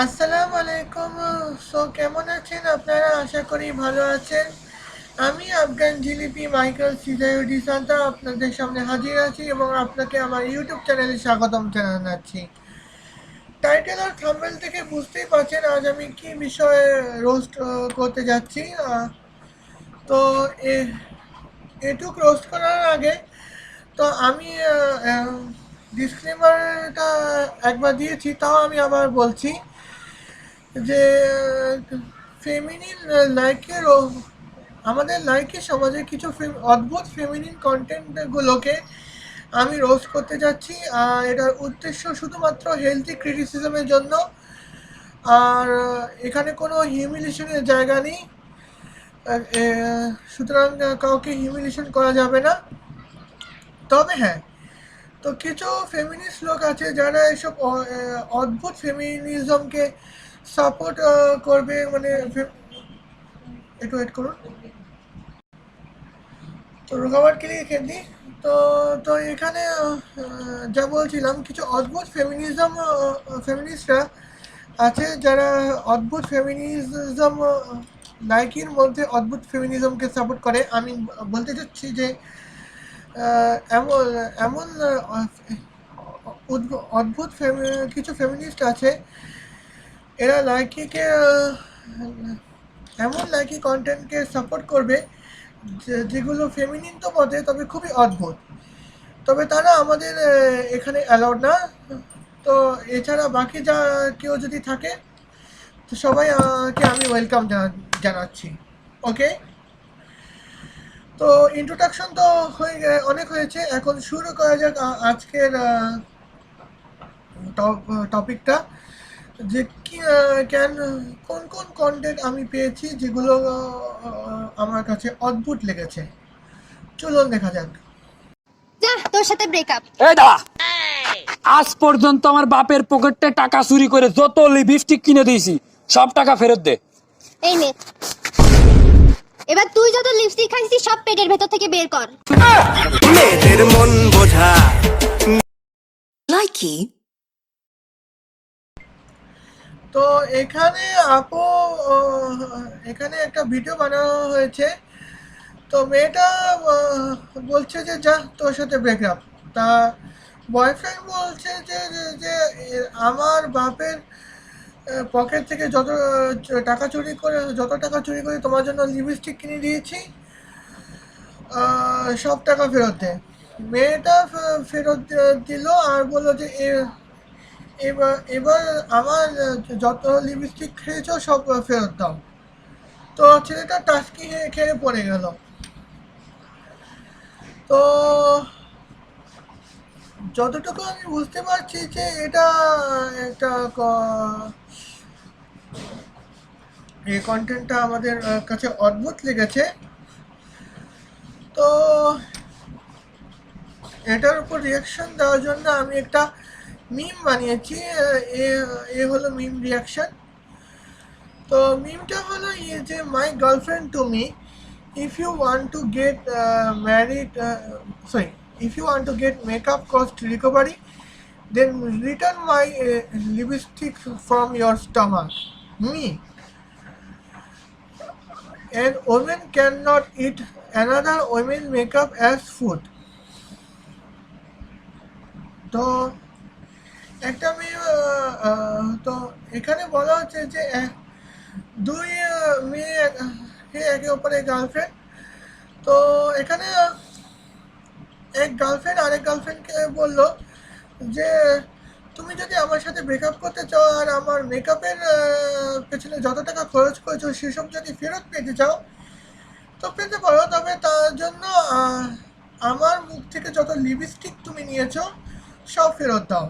আসসালামু আলাইকুম। কেমন আছেন আপনারা? আশা করি ভালো আছেন। আমি আফগান জিলিপি মাইকেল সিজায়ুডি সান্তা আপনাদের সামনে হাজির আছি এবং আপনাকে আমার ইউটিউব চ্যানেলে স্বাগতম জানাচ্ছি। টাইটেল আর থাম্বনেল থেকে বুঝতেই পারছেন আজ আমি কি বিষয়ে রোস্ট করতে যাচ্ছি। তো এটুক রোস্ট করার আগে তো আমি ডিসক্লেমারটা একবার দিয়েছি, তাও আমি আবার বলছি যে ফেমিনিন লাইকের আমাদের লাইকের সমাজে কিছু অদ্ভুত ফেমিনিন কন্টেন্টগুলোকে আমি রোস্ট করতে যাচ্ছি। এটার উদ্দেশ্য শুধুমাত্র হেলথি ক্রিটিসিজমের জন্য। আর এখানে কোনো হিউমিলিয়েশনের জায়গা নেই। সুতরাং কাউকে হিউমিলিয়েশন করা যাবে না। তবে হ্যাঁ, তো কিছু ফেমিনিস্ট লোক আছে যারা এসব অদ্ভুত ফেমিনিজমকে সাপোর্ট করবে, মানে একটু ওয়েট করুন, তো রোগাবাটকে লিখে দিই। তো তো এখানে যা বলছিলাম, কিছু অদ্ভুত ফেমিনিস্টরা আছে যারা অদ্ভুত ফেমিনিজম লাইকির মধ্যে অদ্ভুত ফেমিনিজমকে সাপোর্ট করে। আমি বলতে চাচ্ছি যে এমন এমন অদ্ভুত কিছু ফেমিনিস্ট আছে, এরা লাইকিকে এমন লাইকি কন্টেন্টকে সাপোর্ট করবে যেগুলো ফেমিনিন তো বটে, তবে খুবই অদ্ভুত। তবে তারা আমাদের এখানে অ্যালাউড না। তো এছাড়া বাকি যা কেউ যদি থাকে, তো সবাইকে আমি ওয়েলকাম জানাচ্ছি। ওকে, তো ইন্ট্রোডাকশন তো অনেক হয়েছে, এখন শুরু করা যাক আজকের টপিকটা। যে কি কেন কোন কোন কন্টেন্ট আমি পেয়েছি যেগুলো আমার কাছে অদ্ভুত লেগেছে, চলুন দেখা যাক। যা তোর সাথে ব্রেকআপ। এই দাঁড়া, আজ পর্যন্ত আমার বাপের পকেটে টাকা চুরি করে যত লিপস্টিক কিনে দিয়েছি সব টাকা ফেরত দে। এই নে, এবার তুই যত লিপস্টিক খাইছিস সব পেটের ভেতর থেকে বের কর। মেয়েদের মন বোঝা লাইকি। তো এখানে আপু এখানে একটা ভিডিও বানানো হয়েছে। তো মেয়েটা বলছে যে যা তোর সাথে ব্রেকআপ। তা বয়ফ্রেন্ড বলছে যে যে আমার বাপের পকেট থেকে যত টাকা চুরি করে তোমার জন্য লিপস্টিক কিনে দিয়েছি, সব টাকা ফেরত দে। মেয়েটা ফেরত দিল আর বললো যে এবার এবার আমার যত লিপস্টিক খেয়েছো সব ফেরত দাও। তো ছেলেটা টাস্কি খেয়ে পড়ে গেল। তো যতটুকু আমি বুঝতে পারছি যে এটা একটা এই কন্টেন্টটা আমাদের কাছে অদ্ভুত লেগেছে। তো এটার উপর রিয়াকশন দেওয়ার জন্য আমি একটা মিম বানিয়েছি। এ হলো মিম রিয়াকশন। তো মিমটা হলো যে মাই girlfriend to me, if you want to get married sorry if you want to get makeup cost recovery, then return my lipstick from your stomach. Me, and women cannot eat another women makeup as food. তো একটা মেয়ে তো এখানে বলা হচ্ছে যে দুই মেয়ে একে অপরের গার্লফ্রেন্ড। তো এখানে এক গার্লফ্রেন্ড আরেক গার্লফ্রেন্ডকে বলল যে তুমি যদি আমার সাথে ব্রেকআপ করতে চাও আর আমার মেকআপের পেছনে যত টাকা খরচ করেছো সেসব যদি ফেরত পেতে চাও তো পেতে পারো, তবে তার জন্য আমার মুখ থেকে যত লিপস্টিক তুমি নিয়েছো সব ফেরত দাও।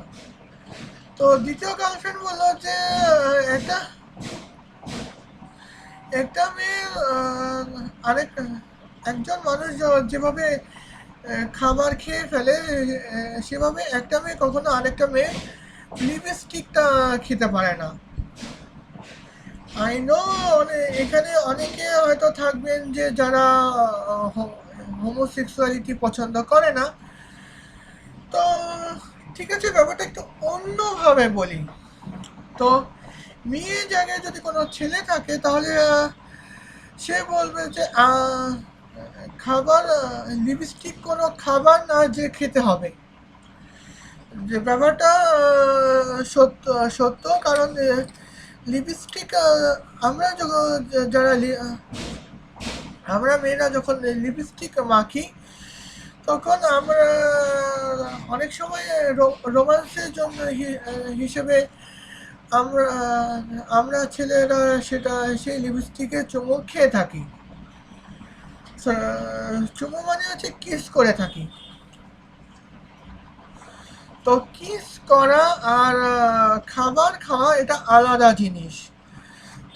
তো দ্বিতীয় গার্লফ্রেন্ড বললো যে একটা একটা মেয়ে আরেক একজন মানুষ যেভাবে খাবার খেয়ে ফেলে, সেভাবে একটা মেয়ে কখনো আরেকটা মেয়ে লিপস্টিকটা খেতে পারে না। আই নো এখানে অনেকে হয়তো থাকবেন যে যারা হোমোসেক্সুয়ালিটি পছন্দ করে না। তো ঠিক আছে, ব্যাপারটা একটু অন্যভাবে বলি। তো মেয়ে জায়গায় যদি কোনো ছেলে থাকে তাহলে সে বলবে যে খাবার লিপস্টিক কোনো খাবার না যে খেতে হবে। যে ব্যাপারটা সত্য সত্য, কারণ লিপস্টিক আমরা যারা আমরা মেয়েরা যখন লিপস্টিক মাখি তখন আমরা অনেক সময় রোমান্সের জন্য হিসেবে আমরা আমরা ছেলেরা সেই লিপস্টিকে চুমু খেয়ে থাকি। চুমু মানে হচ্ছে কিস করে থাকি। তো কিস করা আর খাবার খাওয়া এটা আলাদা জিনিস।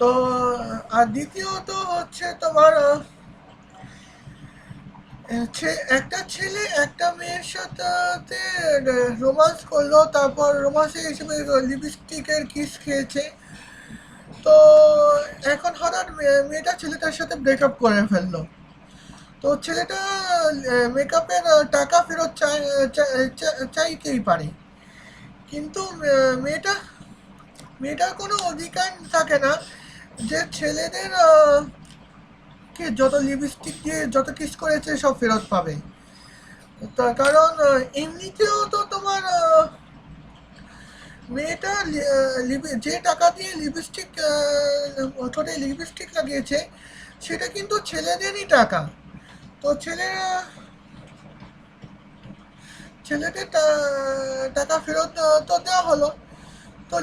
তো আর দ্বিতীয়ত হচ্ছে তোমার একটা ছেলে একটা মেয়ের সাথে রোমান্স করলো, তারপর রোমান্সের হিসেবে লিপস্টিকের কিস খেয়েছে। তো এখন হঠাৎ মেয়েটা ছেলেটার সাথে ব্রেকআপ করে ফেললো। তো ছেলেটা মেকআপের টাকা ফেরত চাইতেই পারে, কিন্তু মেয়েটার কোনো অধিকার থাকে না যে ছেলেদের কে যত লিপস্টিক দিয়ে যত কিস করেছে সব ফেরত পাবে। তার কারণ এমনিতেও তো তোমার মেয়েটা যে টাকা দিয়ে ঠোঁটে লিপস্টিক লাগিয়েছে সেটা কিন্তু ছেলেদেরই টাকা। তো ছেলেদের টাকা ফেরত তো দেওয়া হলো। তো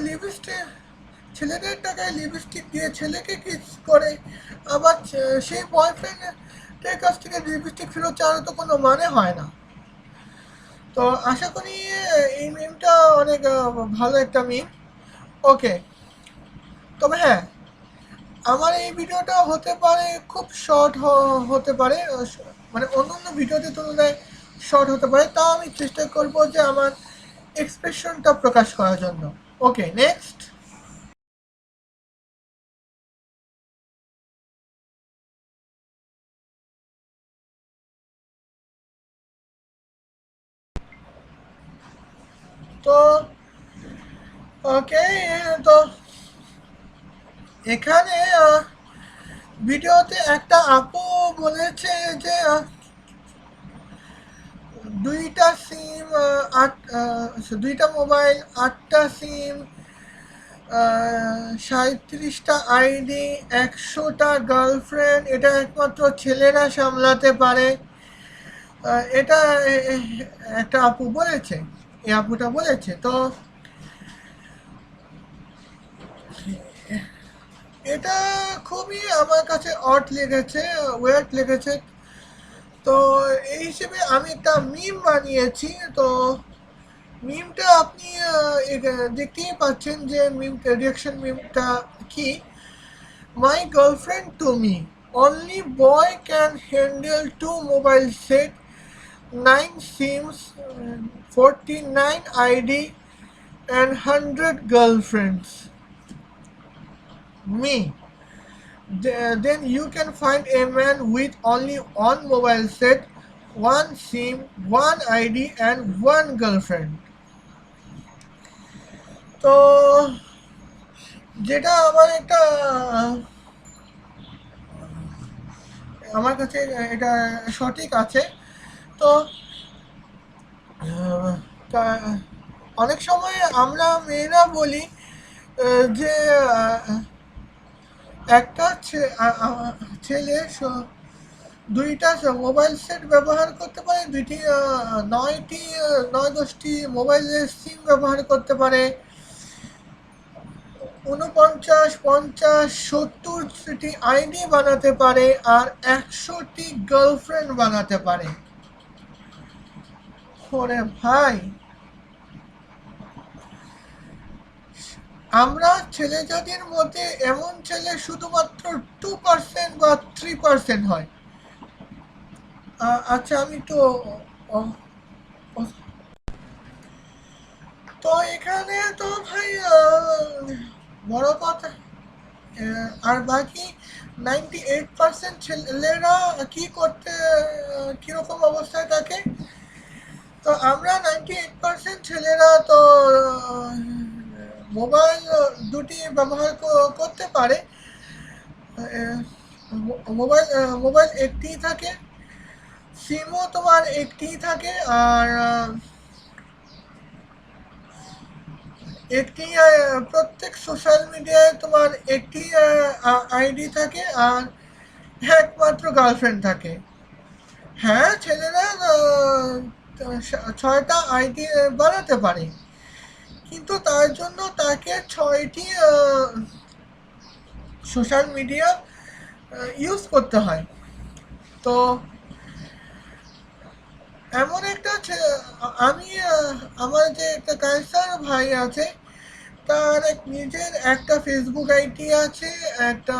ছেলেদের টাকায় লিপস্টিক দিয়ে ছেলেকে কিস করে আবার সেই বয়ফ্রেন্ডের কাছ থেকে লিপস্টিক ফেরত চাওয়ার তো কোনো মানে হয় না। তো আশা করি এই মিমটা অনেক ভালো একটা মিম। ওকে, তবে হ্যাঁ, আমার এই ভিডিওটা হতে পারে খুব শর্ট হতে পারে, মানে অন্য ভিডিওতে তুলনায় শর্ট হতে পারে, তাও আমি চেষ্টা করব যে আমার এক্সপ্রেশনটা প্রকাশ করার জন্য। ওকে, নেক্সট। তো ওকে, তো এখানে ভিডিওতে একটা আপু বলেছে যে দুইটা মোবাইল, 8টা সিম, 37টা আইডি, 100টা গার্লফ্রেন্ড, এটা একমাত্র ছেলেরা সামলাতে পারে। এটা একটা আপু বলেছে, এই আপুটা বলেছে। তো এটা খুবই আমার কাছে অড লেগেছে, ওয়েট লেগেছে। তো এই হিসেবে আমি একটা মিম বানিয়েছি। তো মিমটা আপনি দেখতেই পাচ্ছেন যে রিয়াকশন মিমটা কি। মাই girlfriend to me, only boy can handle 2 mobile set, 9 seems, 49 ID and 100 girlfriends. Me. Then you can find a man with only 1 mobile set, 1 SIM, 1 ID and 1 girlfriend. তো যেটা আমার কাছে এটা সঠিক আছে। তো অনেক সময় আমরা মেয়েরা বলি যে একটা ছেলে 2টা মোবাইল সেট ব্যবহার করতে পারে, 9-10টি মোবাইলের সিম ব্যবহার করতে পারে, 49, 50, 70টি আইডি বানাতে পারে আর 100টি গার্লফ্রেন্ড বানাতে পারে। ওরে ভাই, আমরা ছেলে জাতির মধ্যে এমন ছেলে শুধুমাত্র 2% বা 3% হয়। আচ্ছা, আমি তো এখানে তো ভাই বড় কথা, আর বাকি 98% ছেলেরা কিরকম অবস্থায় থাকে। তো আমরা 98% ছেলেরা তো মোবাইল দুটি ব্যবহার করতে পারে। মোবাইল একটিই থাকে, সিমও তোমার একটিই থাকে, আর একটি প্রত্যেক সোশ্যাল মিডিয়ায় তোমার একটি আইডি থাকে, আর একমাত্র গার্লফ্রেন্ড থাকে। হ্যাঁ, ছেলেরা 6টা আইডি বানাতে পারে, কিন্তু তার জন্য তাকে 6টি সোশ্যাল মিডিয়া ইউজ করতে হয়। তো এমন একটা আমি আমার যে একটা কায়সার ভাই আছে, তার নিজের একটা ফেসবুক আইডি আছে, একটা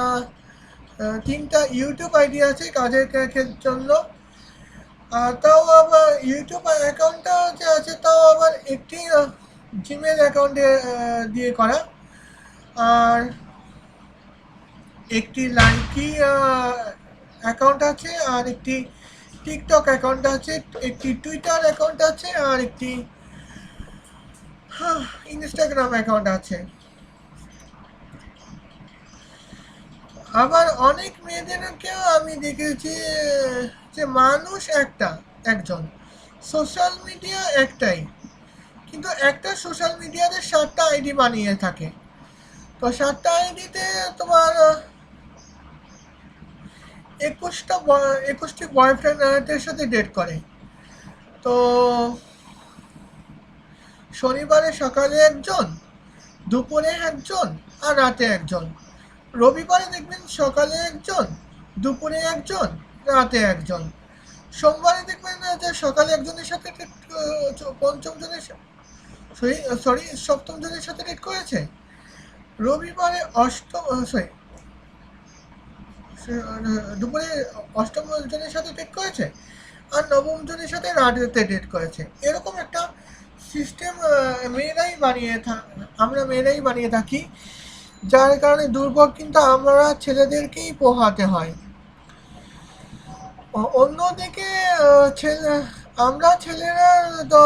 3টা ইউটিউব আইডি আছে কাজের জন্য। তাও আবার ইউটিউব অ্যাকাউন্টটা যে আছে তাও আবার একটি জিমেল অ্যাকাউন্টে দিয়ে করা, আর একটি লাইকি অ্যাকাউন্ট আছে, আর একটি টিকটক অ্যাকাউন্ট আছে, একটি টুইটার অ্যাকাউন্ট আছে, আর একটি ইনস্টাগ্রাম অ্যাকাউন্ট আছে। আবার অনেক মেয়েদেরকেও আমি দেখেছি যে মানুষ একজন, সোশ্যাল মিডিয়া একটাই, কিন্তু একটা সোশ্যাল মিডিয়াতে 7টা আইডি বানিয়ে থাকে। তো 7টা আইডিতে তোমার 21টি বয়ফ্রেন্ডের সাথে ডেট করে। তো শনিবারে সকালে একজন, দুপুরে একজন, আর রাতে একজন। রবিবারে দেখবেন সকালে একজন, দুপুরে একজন, রাতে একজন। সোমবারে দেখবেন যে সকালে একজনের সাথে সপ্তম জনের সাথে ডেট করেছে। রবিবারে দুপুরে 8ম জনের সাথে ডেট করেছে, আর 9ম জনের সাথে রাতে ডেট করেছে। এরকম একটা সিস্টেম আমরা মেয়েরাই বানিয়ে থাকি, যার কারণে দুর্ভোগ কিন্তু আমরা ছেলেদেরকেই পোহাতে হয়। অন্যদিকে আমরা ছেলেরা তো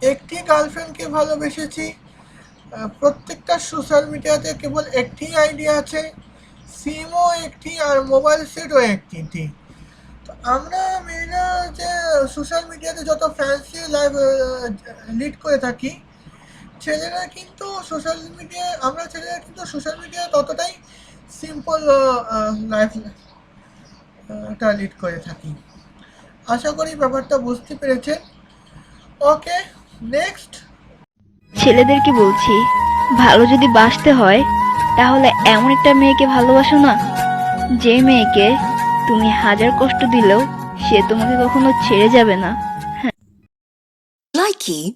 একটি গার্লফ্রেন্ডকে ভালোবেসেছি, প্রত্যেকটা সোশ্যাল মিডিয়াতে কেবল একটি আইডি আছে, সিমও একটি, আর মোবাইল সেটও একটি। তো আমরা মেয়েরা যে সোশ্যাল মিডিয়াতে যত ফ্যান্সি লাইফ লিড করে থাকি, আমরা ছেলেরা কিন্তু সোশ্যাল মিডিয়ায় ততটাই সিম্পল লাইফটা লিড করে থাকি। আশা করি ব্যাপারটা বুঝতে পেরেছেন। ওকে, নেক্সট। ছেলেদেরকে বলছি, ভালো যদি বাসতে হয় তাহলে এমন একটা মেয়েকে ভালোবাসো না, যে মেয়েকে তুমি হাজার কষ্ট দিলেও সে তোমাকে কখনো ছেড়ে যাবে না। Likee.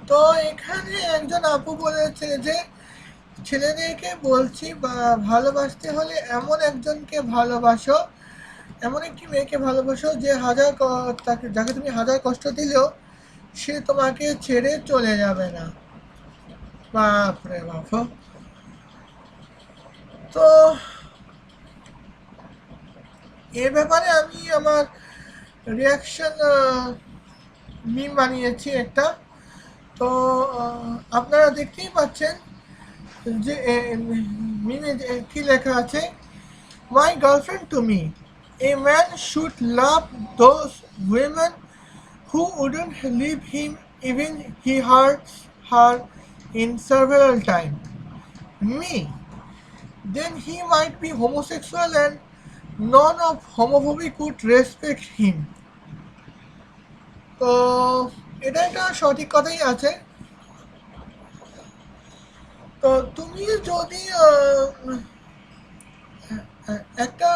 তো এখানে একজন আপু বলেছে যে ছেলেদেরকে বলছি ভালোবাসতে হলে এমন একজনকে ভালোবাসো, এমন একটি মেয়েকে ভালোবাসো যে যাকে তুমি হাজার কষ্ট দিলেও সে তোমাকে ছেড়ে চলে যাবে না। বাপরে বাপ। তো এ ব্যাপারে আমি আমার রিয়াকশন মিম বানিয়েছি একটা। তো আপনারা দেখতেই পাচ্ছেন যে মিমে কি লেখা আছে, মাই girlfriend to me, a man should love those women who wouldn't leave him even he hurts her in several times. Me, then he might be homosexual and none of homophobic would respect him. তো এটা একটা সঠিক কথাই আছে। তো তুমি যদি একটা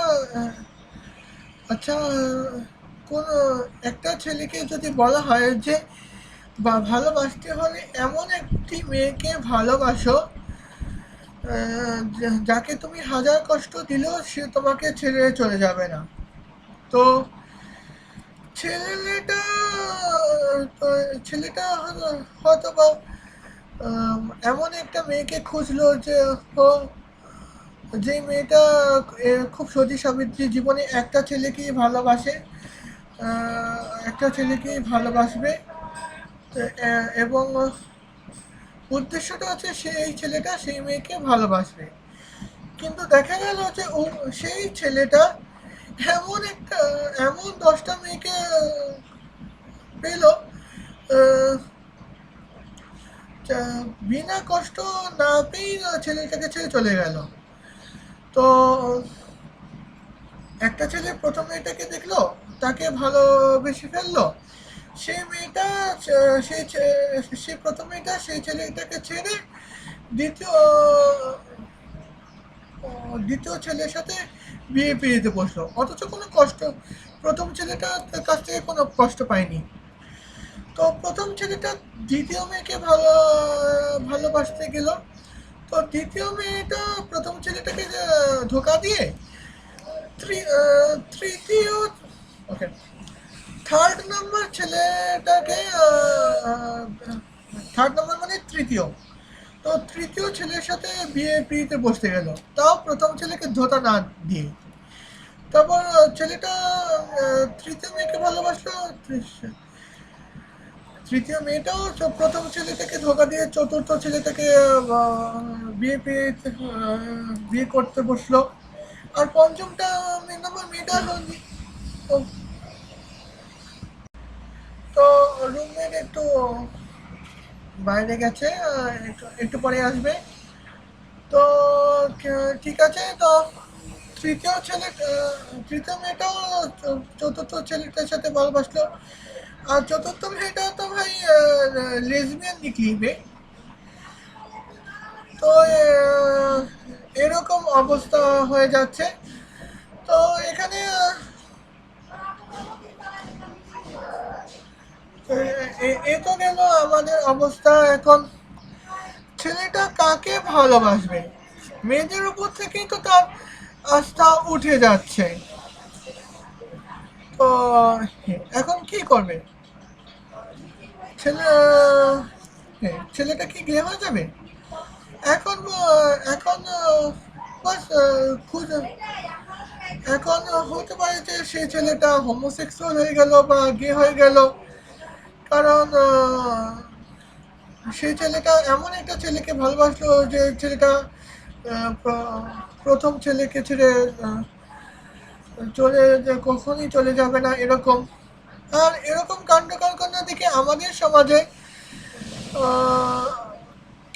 আচ্ছা কোন একটা ছেলেকে যদি বলা হয় যে ভালোবাসতে হলে এমন একটি মেয়েকে ভালোবাসো যাকে তুমি হাজার কষ্ট দিলেও সে তোমাকে ছেড়ে চলে যাবে না, তো ছেলেটা ছেলেটা হয়তো বা এমন একটা মেয়েকে খুঁজলো যে মেয়েটা খুব সতী সাবিত্রী, জীবনে একটা ছেলেকেই ভালোবাসবে, এবং উদ্দেশ্যটা হচ্ছে সেই ছেলেটা সেই মেয়েকে ভালোবাসবে, কিন্তু দেখা গেল যে সেই ছেলেটা এমন একটা এমন 10টা মেয়েকে পেল, আহ, বিনা কষ্ট না পেয়ে ছেলেটাকে ছেড়ে চলে গেল। তো একটা ছেলে প্রথম মেয়েটাকে দেখলো, তাকে ভালোবেসে ফেললো, সেই মেয়েটা সেই প্রথম মেয়েটা সেই ছেলেটাকে ছেড়ে দ্বিতীয় দ্বিতীয় ছেলের সাথে পিড়িতে বসলো, অথচ কোনো কষ্ট প্রথম ছেলেটার কাছ থেকে কোনো কষ্ট পায়নি। তো প্রথম ছেলেটা দ্বিতীয় মেয়েকে ভালোবাসতে গেল, তো দ্বিতীয় মেয়েটা প্রথম ছেলেটাকে ধোকা দিয়ে তৃতীয় ওকে থার্ড নাম্বার ছেলেটাকে থার্ড নাম্বার মানে তৃতীয়, তো তৃতীয় ছেলের সাথে পিড়িতে বসতে গেল, তাও প্রথম ছেলেকে ধোকা না দিয়ে। তারপর ছেলেটা তৃতীয় মেয়েকে ভালোবাসলো, তৃতীয় মেয়েটাও প্রথম ছেলেটাকে ধোকা দিয়ে চতুর্থ ছেলেটাকে বিয়ে করতে বসলো, আর পঞ্চমটা নম্বর মেয়েটা তো রুমমেট একটু বাইরে গেছে, একটু পরে আসবে। তো ঠিক আছে, তো তৃতীয় মেয়েটাও চতুর্থ ছেলেটার সাথে ভালোবাসলো, আর চতুর্থ মেয়েটা তো ভাই লেসবিয়ান নিকলিবে। তো এরকম অবস্থা হয়ে যাচ্ছে। তো এখানে এ তো গেল আমাদের অবস্থা। এখন ছেলেটা কাকে ভালোবাসবে, মেয়েদের উপর থেকেই তো তার আস্থা উঠে যাচ্ছে। তো এখন কি করবে ছেলেটা কি গে হয়ে যাবে? এখন এখন বাস খুঁজে এখন হতে পারে যে সেই ছেলেটা হোমোসেক্সুয়াল হয়ে গেল বা গে হয়ে গেল, কারণ সেই ছেলেটা এমন একটা ছেলেকে ভালোবাসলো যে ছেলেটা প্রথম ছেলেকে ছেড়ে কখনই চলে যাবে না এরকম। আর এরকম কাণ্ড কারখানা দেখে আমাদের সমাজে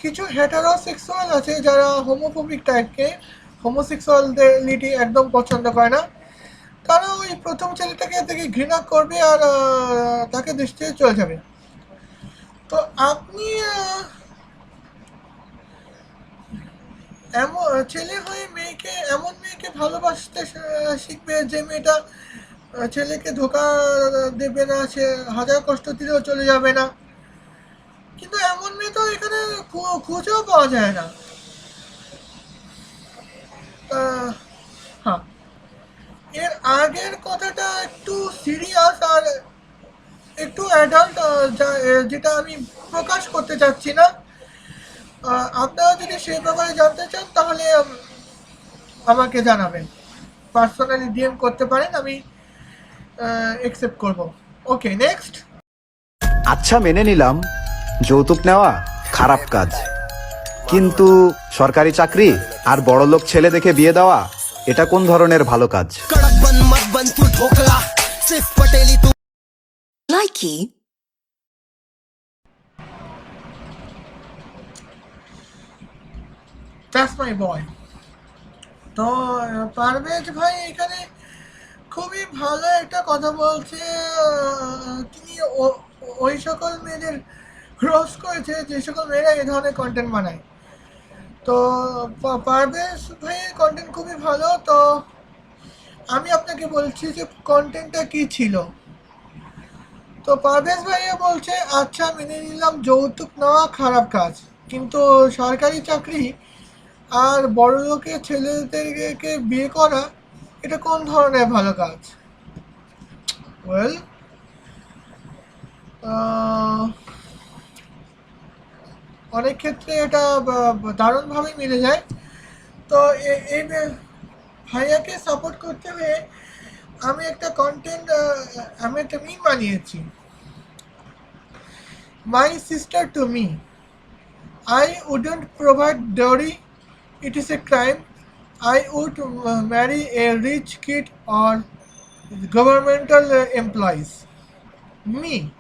কিছু হেটারোসেক্সুয়াল আছে যারা হোমোফোবিক টাইপকে, হোমোসেক্সুয়ালিটি একদম পছন্দ করে না, তারা ওই প্রথম ছেলেটাকে দেখে ঘৃণা করবে আর তাকে দেশ থেকে চলে যাবে। তো আপনি এমন ছেলে হয়ে এমন মেয়েকে ভালোবাসতে শিখবে যে মেয়েটা ছেলেকে ধোকা দেবে না, সে হাজার কষ্ট দিলেও চলে যাবে না, কিন্তু এমন মেয়ে তো এখানে খুঁজেও পাওয়া যায় না। হ্যাঁ, এর আগের কথাটা একটু সিরিয়াস আর একটু অ্যাডাল্ট, যেটা আমি প্রকাশ করতে চাচ্ছি না। আপনারা যদি সেই ব্যাপারে জানতে চান তাহলে আমাকে জানাবেন, পার্সোনালি ডিএম করতে পারেন, আমি অ্যাকসেপ্ট করব। ওকে, নেক্সট। আচ্ছা, মেনে নিলাম যৌতুক নেওয়া খারাপ কাজ, কিন্তু সরকারি চাকরি আর বড়লোক ছেলে দেখে বিয়ে দেওয়া এটা কোন ধরনের ভালো কাজ? Likee. দ্যাটস মাই বয়। তো পারভেজ ভাই এখানে খুবই ভালো একটা কথা বলছে। তিনি ওই সকল মেয়েদের রোস্ট করেছে যে সকল মেয়েরা এই ধরনের কন্টেন্ট বানায়। তো পারভেজ ভাইয়ের কন্টেন্ট খুবই ভালো। তো আমি আপনাকে বলছি যে কন্টেন্টটা কি ছিল। তো পারভেজ ভাইয়া বলছে, আচ্ছা মেনে নিলাম যৌতুক নেওয়া খারাপ কাজ, কিন্তু সরকারি চাকরি আর বড়লোকের ছেলেদেরকে বিয়ে করা এটা কোন ধরনের ভালো কাজ? ওয়েল, অনেক ক্ষেত্রে এটা দারুণভাবে মিলে যায়। তো এই ভাইয়াকে সাপোর্ট করতে হয়ে আমি একটা মিম বানিয়েছি। My sister to me. I wouldn't provide dowry. It is a crime. I would marry a rich kid or governmental employees. Me.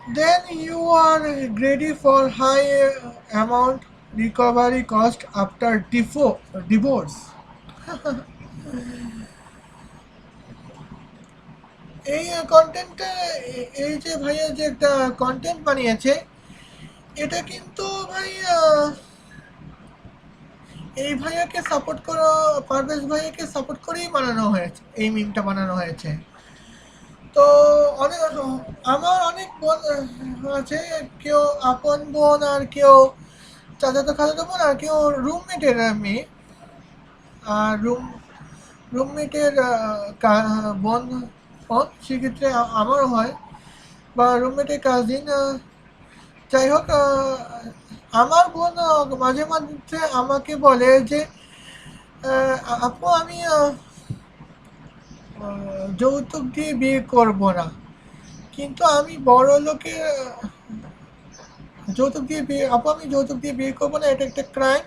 Then you are ready for high amount recovery cost after divorce. এই কন্টেন্টটা এই যে ভাইয়া যে একটা content বানিয়েছে এটা কিন্তু ভাই এই ভাইয়াকে সাপোর্ট করা পারভেজ ভাইয়াকে সাপোর্ট করেই বানানো হয়েছে এই মিমটা বানানো হয়েছে তো অনেক আমার অনেক বোন আছে কেউ আপন বোন আর কেউ চাচাতো খাচাতো বোন আর কেউ রুমমেটের মেয়ে আর রুমমেটের বোন বোন সেক্ষেত্রে আমারও হয় বা রুমমেটের কাজিন যাই হোক আমার বোন মাঝে মাঝে আমাকে বলে যে আপু আমি যৌতুক দিয়ে বিয়ে করব না কিন্তু আমি বড় লোকের যৌতুক দিয়ে বিয়ে আপু আমি যৌতুক দিয়ে বিয়ে করবো না এটা একটা ক্রাইম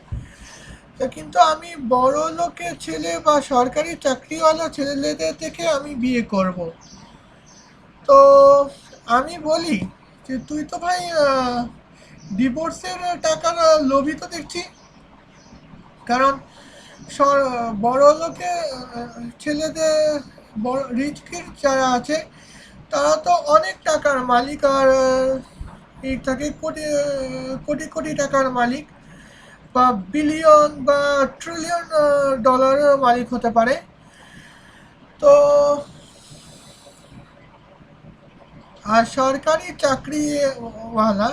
কিন্তু আমি বড় লোকের ছেলে বা সরকারি চাকরিওয়ালা ছেলেদের থেকে আমি বিয়ে করব তো আমি বলি যে তুই তো ভাই ডিভোর্সের টাকার লোভী তো দেখছি কারণ বড় লোকের ছেলেদের বড় রিচ কিড যারা আছে তারা তো অনেক টাকার মালিক আর এই থাকে কোটি কোটি কোটি টাকার মালিক বা বিলিয়ন বা ট্রিলিয়ন ডলারের মালিক হতে পারে তো আর সরকারি চাকরিওয়ালা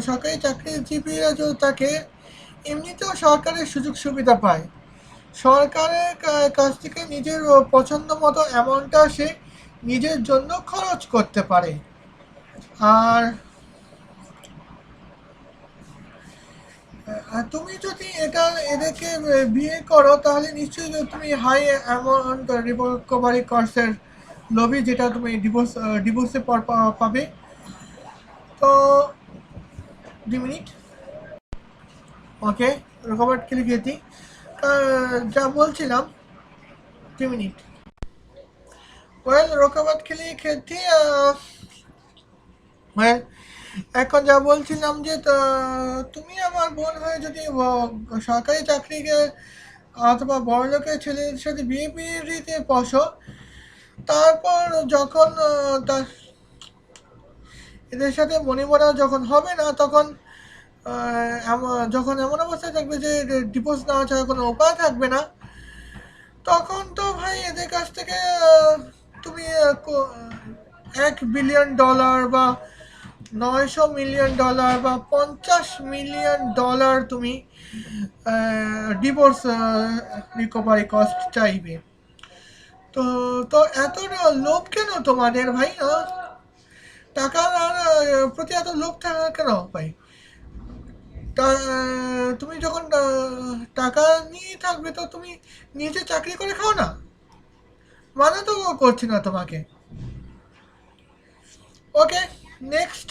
সরকারি চাকরিজীবীরা যদি থাকে এমনিতেও সরকারের সুযোগ সুবিধা পায় সরকারের কাছ থেকে নিজের পছন্দ মতো অ্যামাউন্টটা সে নিজের জন্য খরচ করতে পারে আর তুমি যদি এটা এদেরকে বিয়ে করো তাহলে নিশ্চয়ই তুমি হাই অ্যামাউন্ট রিকভারি কস্টের লোভী যেটা তুমি ডিভোর্সের পর পাবে তো 2 মিনিট ওকে রোকোবাট के लिए गई थी যা বলছিলাম 2 মিনিট ওয়েল রোকোবাট के लिए गई थी ওয়েল এখন যা বলছিলাম যে তুমি আমার বোন হয়ে যদি সরকারি চাকরিকে অথবা বড়লোকের ছেলের সাথে বিয়ে দিতে বসো তারপর যখন তার এদের সাথে মনিমরা যখন হবে না তখন যখন এমন অবস্থায় থাকবে যে ডিভোর্স নেওয়া ছাড়া কোনো উপায় থাকবে না তখন তো ভাই এদের কাছ থেকে তুমি $1 বিলিয়ন বা $900 মিলিয়ন বা $50 মিলিয়ন তুমি ডিভোর্স রিকভারি কস্ট চাইবে তো তো এত লোভ কেন তোমাদের ভাই টাকার আর প্রতি এত লোভ থাকা কেন ভাই তুমি যখন টাকা নিয়ে থাকবে তো তুমি নিজে চাকরি করে খাও না মানা তো করছি না তোমাকে ওকে নেক্সট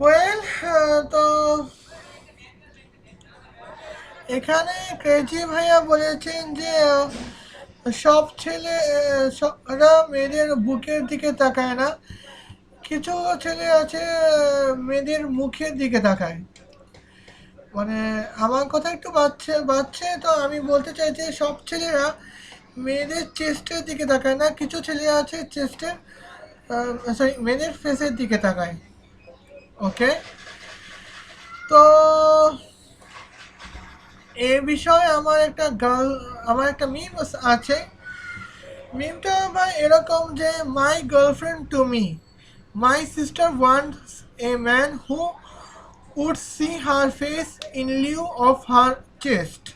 ওয়েল তো এখানে ক্রেজি ভাইয়া বলেছেন যে সব ছেলেরা মেয়েদের বুকের দিকে তাকায় না কিছু ছেলে আছে মেয়েদের মুখের দিকে তাকায় মানে আমার কথা একটু বাচ্চে তো আমি বলতে চাই যে সব ছেলেরা মেয়েদের চেস্টের দিকে তাকায় না কিছু ছেলে আছে চেস্টের সরি মেয়েদের ফেসের দিকে তাকায় ওকে তো এ বিষয়ে আমার একটা মিম আছে মিমটা ভাই এরকম যে মাই girlfriend to me my sister wants a man who would see her face in lieu of her chest.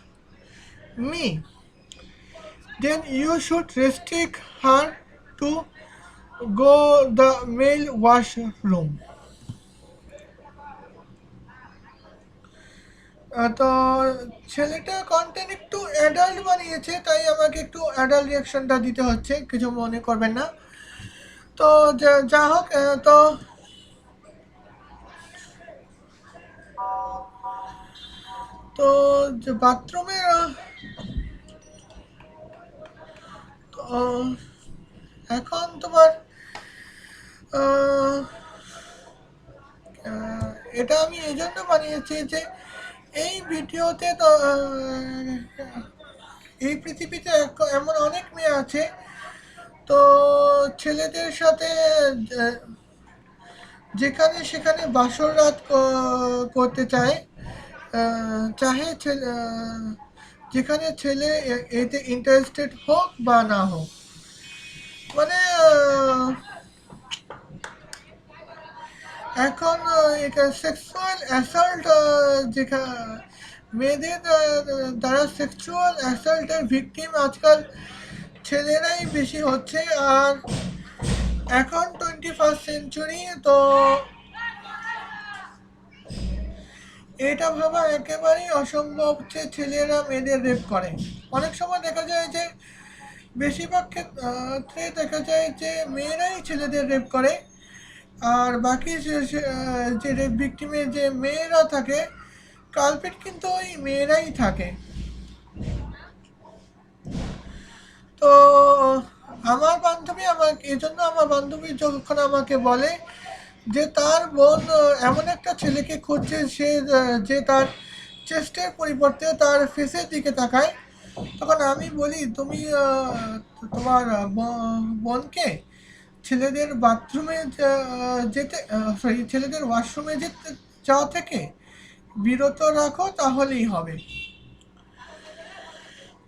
Me. Then you should restrict her to go the male washroom. তো ছেলেটা কন্টেন্ট একটু অ্যাডাল্ট বানিয়েছে, তাই আমাকে একটু adult রিয়াকশনটা দিতে হচ্ছে, কিছু মনে করবেন না। তো যা হোক, তো তো যে বাথরুমে এখন তোমার আহ, আহ, এটা আমি এই জন্য বানিয়েছি যে এই ভিডিওতে তো এই পৃথিবীতে এমন অনেক মেয়ে আছে, তো ছেলেদের সাথে আহ, যেখানে সেখানে বাসর রাত করতে চায়, চাহে ছেলে, যেখানে ছেলে এতে ইন্টারেস্টেড হোক বা না হোক, মানে এখন সেক্সুয়াল অ্যাসল্ট, যেখানে মেয়েদের দ্বারা সেক্সুয়াল অ্যাসল্টের ভিকটিম আজকাল ছেলেরাই বেশি হচ্ছে। আর এখন 21st সেঞ্চুরি, তো এটা ভাবা একেবারেই অসম্ভব যে ছেলেরা মেয়েদের রেপ করে। অনেক সময় দেখা যায় যে বেশিরভাগ ক্ষেত্রে দেখা যায় যে মেয়েরাই ছেলেদের রেপ করে, আর বাকি যে রেপ ভিকটিমে যে মেয়েরা থাকে, কালপিট কিন্তু ওই মেয়েরাই থাকে। তো আমার বান্ধবী আমাকে, এই জন্য আমার বান্ধবী যখন আমাকে বলে যে তার বোন এমন একটা ছেলেকে খুঁজছে, যে তার চেস্টের পরিবর্তে তার ফেসের দিকে তাকায়, তখন আমি বলি তুমি তোমার বোনকে ছেলেদের বাথরুমে যেতে, সরি, ছেলেদের ওয়াশরুমে যেতে যাওয়া থেকে বিরত রাখো, তাহলেই হবে।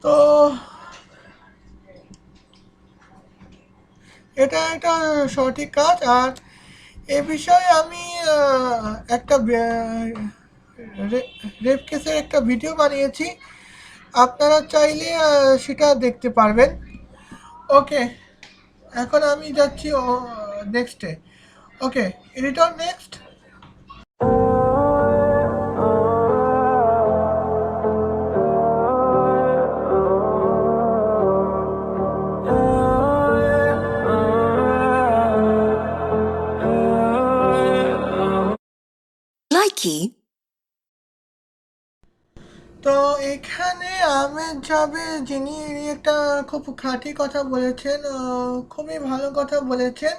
তো এটা একটা সঠিক কাজ। আর এ বিষয়ে আমি একটা রেপ কেসের একটা ভিডিও বানিয়েছি, আপনারা চাইলে সেটা দেখতে পারবেন। ওকে, এখন আমি যাচ্ছি নেক্সটে। ওকে, রিটার্ন নেক্সট। Likee. তো এখানে আমের যাবে যিনি, ইনি একটা খুব খাঁটি কথা বলেছেন, খুবই ভালো কথা বলেছেন।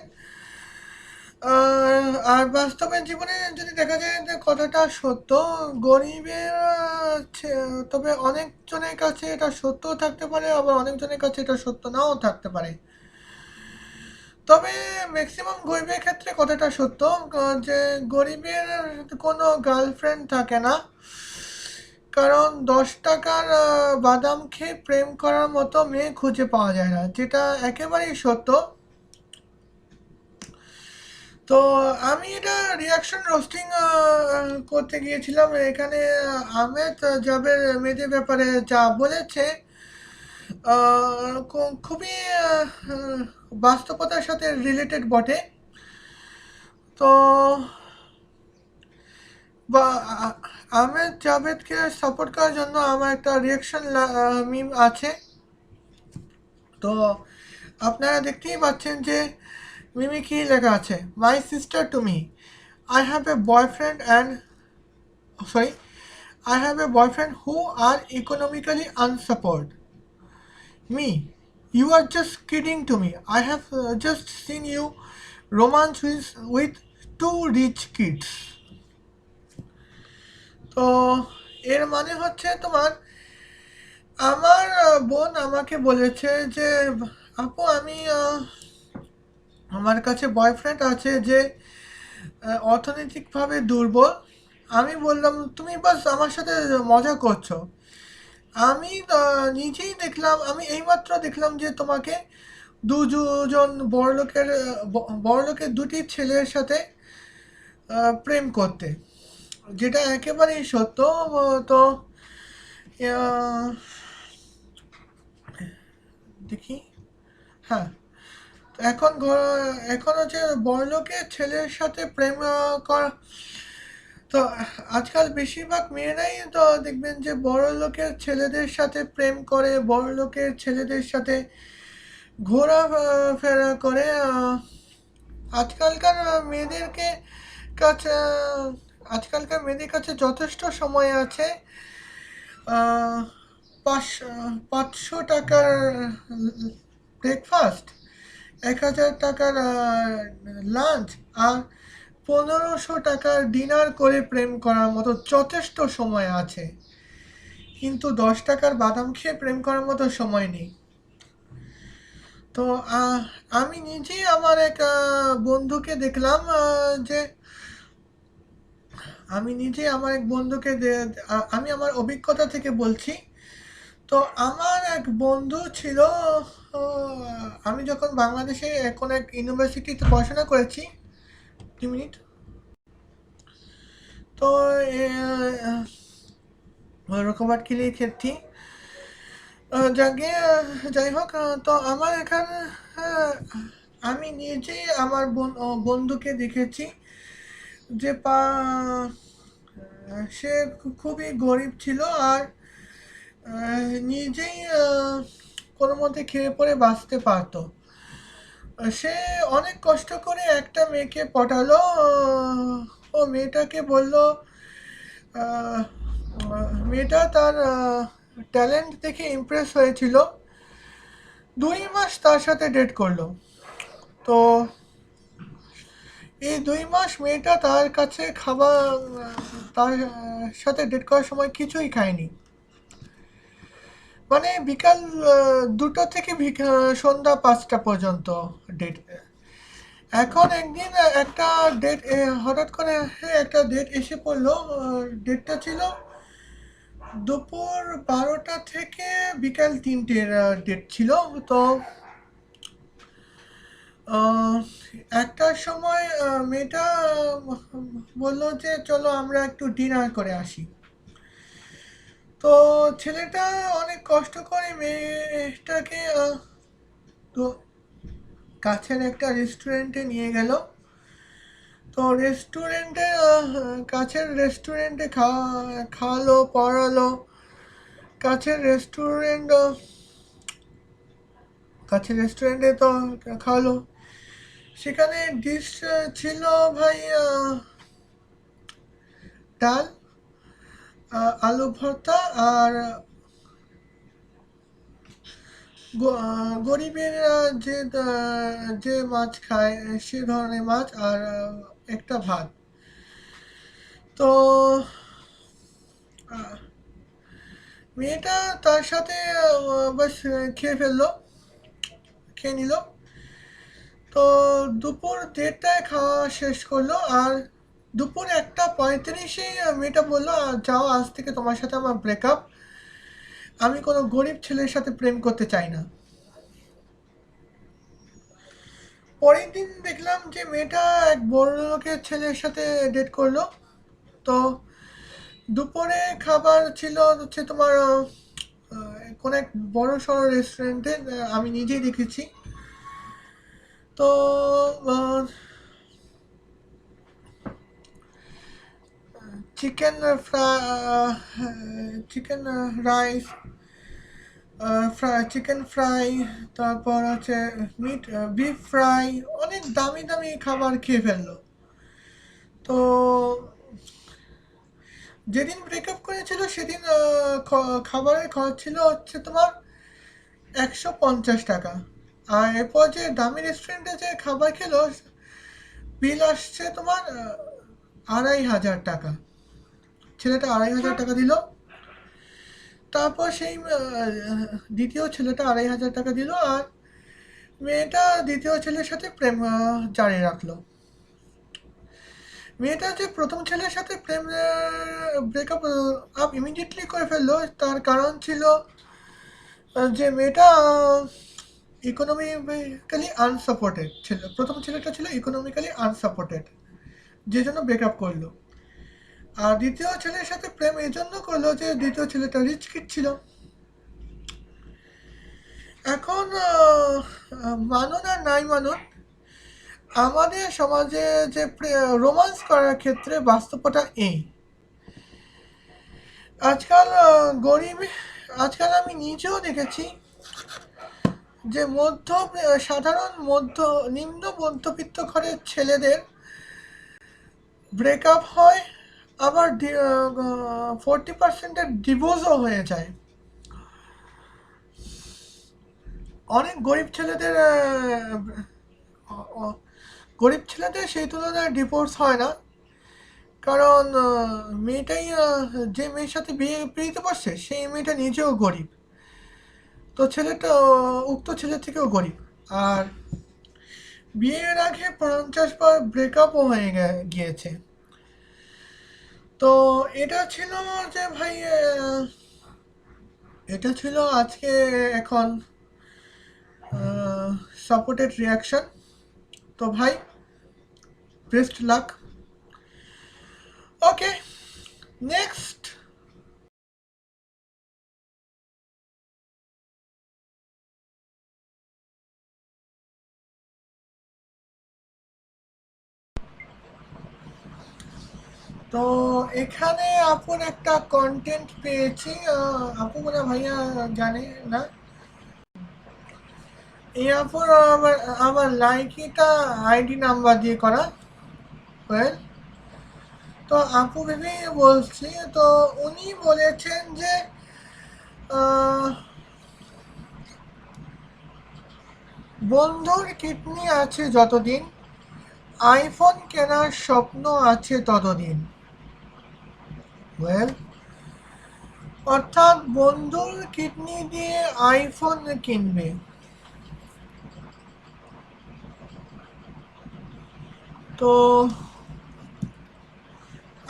আর বাস্তবে জীবনে যদি দেখা যায় যে কথাটা সত্য, গরিবের তবে অনেকজনের কাছে এটা সত্যও থাকতে পারে, আবার অনেকজনের কাছে এটা সত্য নাও থাকতে পারে। তবে ম্যাক্সিমাম গরিবের ক্ষেত্রে কথাটা সত্য, যে গরিবের কোনো গার্লফ্রেন্ড থাকে না, কারণ 10 টাকার বাদাম খেয়ে প্রেম করার মতো মেয়ে খুঁজে পাওয়া যায় না, যেটা একেবারেই সত্য। তো আমি এটা রিয়াকশন রোস্টিং করতে গিয়েছিলাম। এখানে আহমেদ জাবের মেয়েদের ব্যাপারে যা বলেছে খুবই বাস্তবতার সাথে রিলেটেড বটে। তো বা আহমেদ জাভেদকে সাপোর্ট করার জন্য আমার একটা রিয়াকশন মিম আছে। তো আপনারা দেখতেই পাচ্ছেন যে মিমি কি লেখা আছে, my sister two me, I have a boyfriend and sorry, I have a boyfriend who are economically unsupported. Me, you are just kidding to me. I have just seen you romance with two rich kids. তো এর মানে হচ্ছে তোমার, আমার বোন আমাকে বলেছে যে আপু আমি আমার কাছে বয়ফ্রেন্ড আছে যে অর্থনৈতিকভাবে দুর্বল। আমি বললাম তুমি বাস আমার সাথে মজা করছো। আমি নিজেই দেখলাম, আমি এইমাত্র দেখলাম যে তোমাকে দুজন বড়লোকের দুটি ছেলের সাথে প্রেম করতে, যেটা একেবারেই সত্য। তো দেখি, হ্যাঁ, তো এখন হচ্ছে বড়লোকের ছেলের সাথে প্রেম করা। তো আজকাল বেশিরভাগ মেয়েরাই তো দেখবেন যে বড়লোকের ছেলেদের সাথে প্রেম করে, বড়লোকের ছেলেদের সাথে ঘোরাফেরা করে। আজকালকার মেয়েদেরকে কাছে আজকালকার মেয়েদের কাছে যথেষ্ট সময় আছে। আহ, 500 টাকার ব্রেকফাস্ট, 1000 টাকার লাঞ্চ আর 1500 টাকার ডিনার করে প্রেম করার মতো যথেষ্ট সময় আছে, কিন্তু 10 টাকার বাদাম খেয়ে প্রেম করার মতো সময় নেই। তো আমি নিজেই আমার এক বন্ধুকে দেখলাম যে আমি আমার অভিজ্ঞতা থেকে বলছি। তো আমার এক বন্ধু ছিল, আমি যখন বাংলাদেশে কোনো এক ইউনিভার্সিটিতে পড়াশোনা করেছি। 2 মিনিট। তো রকমবাট के लिए थी। যাই হোক, তো আমার এখানে আমি নিজেই আমার বন্ধুকে দেখেছি যে সে খুবই গরিব ছিল আর নিজেই কোনো মতে খেয়ে পরে বাঁচতে পারতো। সে অনেক কষ্ট করে একটা মেয়েকে পটালো। ও মেয়েটাকে বলল, মেয়েটা তার ট্যালেন্ট দেখে ইমপ্রেস হয়েছিল। 2 মাস তার সাথে ডেট করলো। তো এই 2 মাস মেয়েটা তার কাছে তার সাথে ডেট করার সময় কিছুই খায়নি, মানে বিকাল 2টা থেকে সন্ধ্যা 5টা পর্যন্ত ডেট। এখন একদিন একটা ডেট হঠাৎ করে একটা ডেট এসে পড়লো। ডেটটা ছিল দুপুর 12টা থেকে বিকাল 3টের ডেট ছিল। তো একটার সময় মেয়েটা বললো যে চলো আমরা একটু ডিনার করে আসি। তো ছেলেটা অনেক কষ্ট করে মেয়েটাকে তো কাছের একটা রেস্টুরেন্টে নিয়ে গেল। তো কাছের রেস্টুরেন্টে খাওয়ালো, পড়ালো। কাছের রেস্টুরেন্টে তো খাওয়ালো। সেখানে ডিশ ছিল ভাই ডাল, আলু ভর্তা আর গরিবের যে মাছ খায় সে ধরনের মাছ আর একটা ভাত। তো মেয়েটা তার সাথে বাস খেয়ে নিল। তো দুপুর 1:30টায় খাওয়া শেষ করলো আর দুপুর 1:35-এ মেয়েটা বললো, যাও আজ থেকে তোমার সাথে আমার ব্রেকআপ, আমি কোনো গরিব ছেলের সাথে প্রেম করতে চাই না। পরের দিন দেখলাম যে মেয়েটা এক বড় লোকের ছেলের সাথে ডেট করলো। তো দুপুরে খাবার ছিল হচ্ছে তোমার কোনো এক বড় সড়ো রেস্টুরেন্টে, আমি নিজেই দেখেছি। তো চিকেন রাইস, চিকেন ফ্রাই, তারপর হচ্ছে বিফ ফ্রাই, অনেক দামি দামি খাবার খেয়ে ফেললো। তো যেদিন ব্রেকআপ করেছিল সেদিন খাবারের খরচ ছিল হচ্ছে তোমার 150 টাকা। আর এরপর যে দামি রেস্টুরেন্টে যে খাবার খেলো বিল আসছে তোমার 2500 টাকা। ছেলেটা 2500 টাকা দিল। তারপর সেই দ্বিতীয় ছেলেটা 2500 টাকা দিল আর মেয়েটা দ্বিতীয় ছেলের সাথে প্রেম জারি রাখলো। মেয়েটা যে প্রথম ছেলের সাথে ব্রেকআপ ইমিডিয়েটলি করে ফেললো, তার কারণ ছিল যে মেয়েটা ইকোনমিক্যালি আনসাপোর্টেড ছিল। প্রথম ছেলেটা ছিল ইকোনমিক্যালি আনসাপোর্টেড, যে জন্য ব্রেকআপ করলো। আর দ্বিতীয় ছেলের সাথে প্রেম এই জন্য করলো যে দ্বিতীয় ছেলেটা রিচ কিড ছিল। এখন মানুন আর নাই মানুন, আমাদের সমাজে যে রোমান্স করার ক্ষেত্রে বাস্তবতা এই, আজকাল গরিব, আজকাল আমি নিজেও দেখেছি যে সাধারণ নিম্ন মধ্যবিত্ত ঘরের ছেলেদের ব্রেকআপ হয়, আবার 40%-এর ডিভোর্সও হয়ে যায়। অনেক গরিব ছেলেদের সেই তুলনায় ডিভোর্স হয় না, কারণ মেয়েটাই যে মেয়ের সাথে বিয়েতে বসছে সেই মেয়েটা নিজেও গরিব, তো ছেলেটা উক্ত ছেলে থেকেও গরিব, আর বিয়ের আগে 50 বার ব্রেকআপও হয়ে গিয়েছে। তো এটা ছিল যে ভাই, এটা ছিল আজকে এখন সাপোর্টেড রিয়াকশন। তো ভাই, বেস্ট লাক। ওকে, নেক্সট। তো এখানে আপুর একটা কন্টেন্ট পেয়েছি, আপু মনে ভাইয়া জানে না, এই আপুর আমার লাইকিটা আইডি নাম্বার দিয়ে করা। ওয়েল, তো আপু ভেবে বলছি, তো উনি বলেছেন যে বন্ধুর কিডনি আছে যতদিন, আইফোন কেনার স্বপ্ন আছে ততদিন। ওয়েল, অর্থাৎ বন্ধুর কিডনি দিয়ে আইফোন কিনবে। তো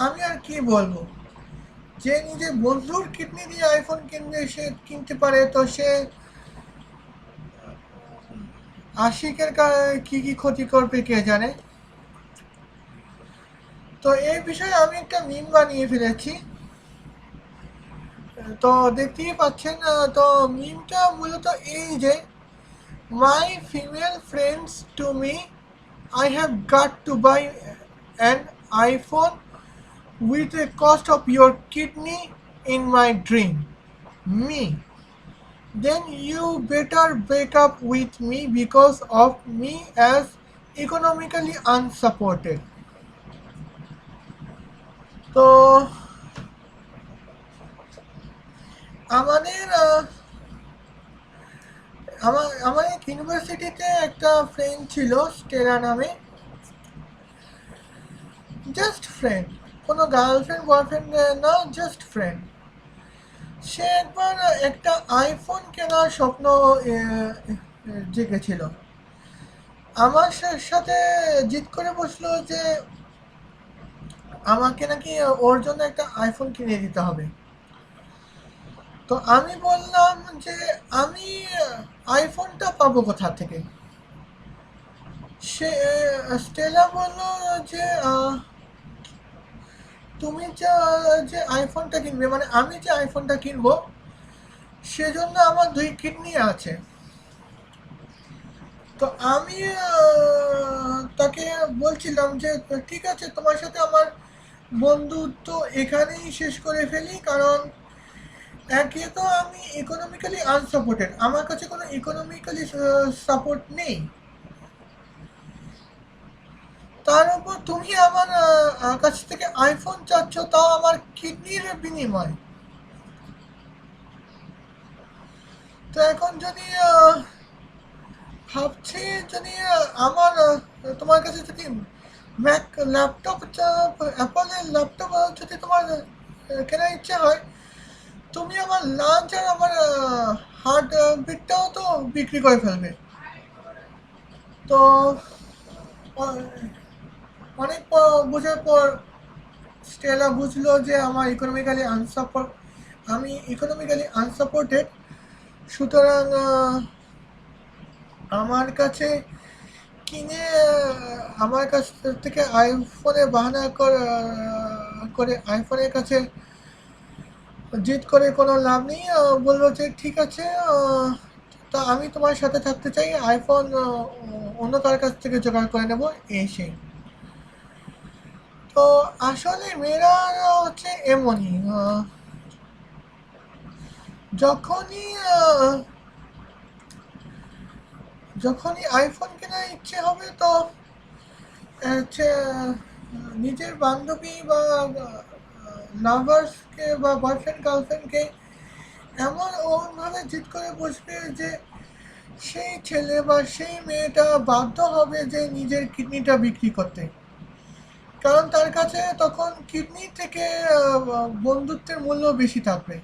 আমি আর কি বলবো, যে নিজের বন্ধুর কিডনি দিয়ে আইফোন কিনবে, সে কিনতে পারে, তো সে আশিকের কি কি ক্ষতি করবে কে জানে। তো এই বিষয়ে আমি একটা মিম বানিয়ে ফেলেছি, তো দেখতেই পাচ্ছেন। তো মিমটা মূলত এই যে, my female friends to me, I have got to buy an iPhone with a cost of your kidney in my dream. Me. Then you better break up with me because of me as economically unsupported. তো আমাদের আমার এক ইউনিভার্সিটিতে একটা friend ছিল Stella নামে, just friend, কোনো girlfriend boyfriend না, জাস্ট ফ্রেন্ড। সে একবার একটা আইফোন কেনার স্বপ্ন জেগেছিল, আমার সাথে জিদ করে বসলো যে আমাকে নাকি ওর জন্য একটা আইফোন কিনে দিতে হবে। তো আমি বললাম যে আমি আইফোনটা পাবো কোথা থেকে। সে স্টেলা বললো যে তুমি যে আইফোনটা কিনবে, মানে আমি যে আইফোনটা কিনবো, সেজন্য আমার 2 কিডনি আছে। তো আমি তাকে বলছিলাম যে ঠিক আছে, তোমার সাথে আমার বন্ধুত্ব এখানেই শেষ করে ফেলি, কারণ একে তো আমি ইকোনমিক্যালি আনসাপোর্টেড, আমার কাছে কোনো ইকোনমিক্যালি সাপোর্ট নেই, তার উপর তুমি আমার কাছ থেকে আইফোন চাচ্ছ, তাও আমার কিডনির বিনিময়। তো এখন যদি ভাবছি, যদি আমার তোমার কাছে যদি ম্যাক ল্যাপটপ, অ্যাপলের ল্যাপটপ যদি তোমার কেনার ইচ্ছা হয়, তুমি আমার লাঞ্চ আর আমার হার্ড বিটটাও তো বিক্রি করে ফেলবে। তো অনেক বোঝার পর স্টেলা বুঝলো যে আমি ইকোনমিক্যালি আনসাপোর্টেড, সুতরাং আমার কাছে কিনে আমার কাছ থেকে আইফোনে বাহানা করে আইফোনের কাছে জিদ করে কোনো লাভ নেই। বললো যে ঠিক আছে, তো আমি তোমার সাথে থাকতে চাই, আইফোন অন্য কার কাছ থেকে জোগাড় করে নেব এই সেই। তো আসলে মেয়েরা হচ্ছে এমনই, যখনই যখনই আইফোন কেনার ইচ্ছে হবে তো হচ্ছে নিজের বান্ধবী বা লাভার্সকে বা বয়ফ্রেন্ড গার্লফ্রেন্ডকে এমন ওভাবে জিদ করে বসবে যে সেই ছেলে বা সেই মেয়েটা বাধ্য হবে যে নিজের কিডনিটা বিক্রি করতে, কারণ তার কাছে তখন কিডনি থেকে বন্ধুত্বের মূল্য বেশি থাকবে।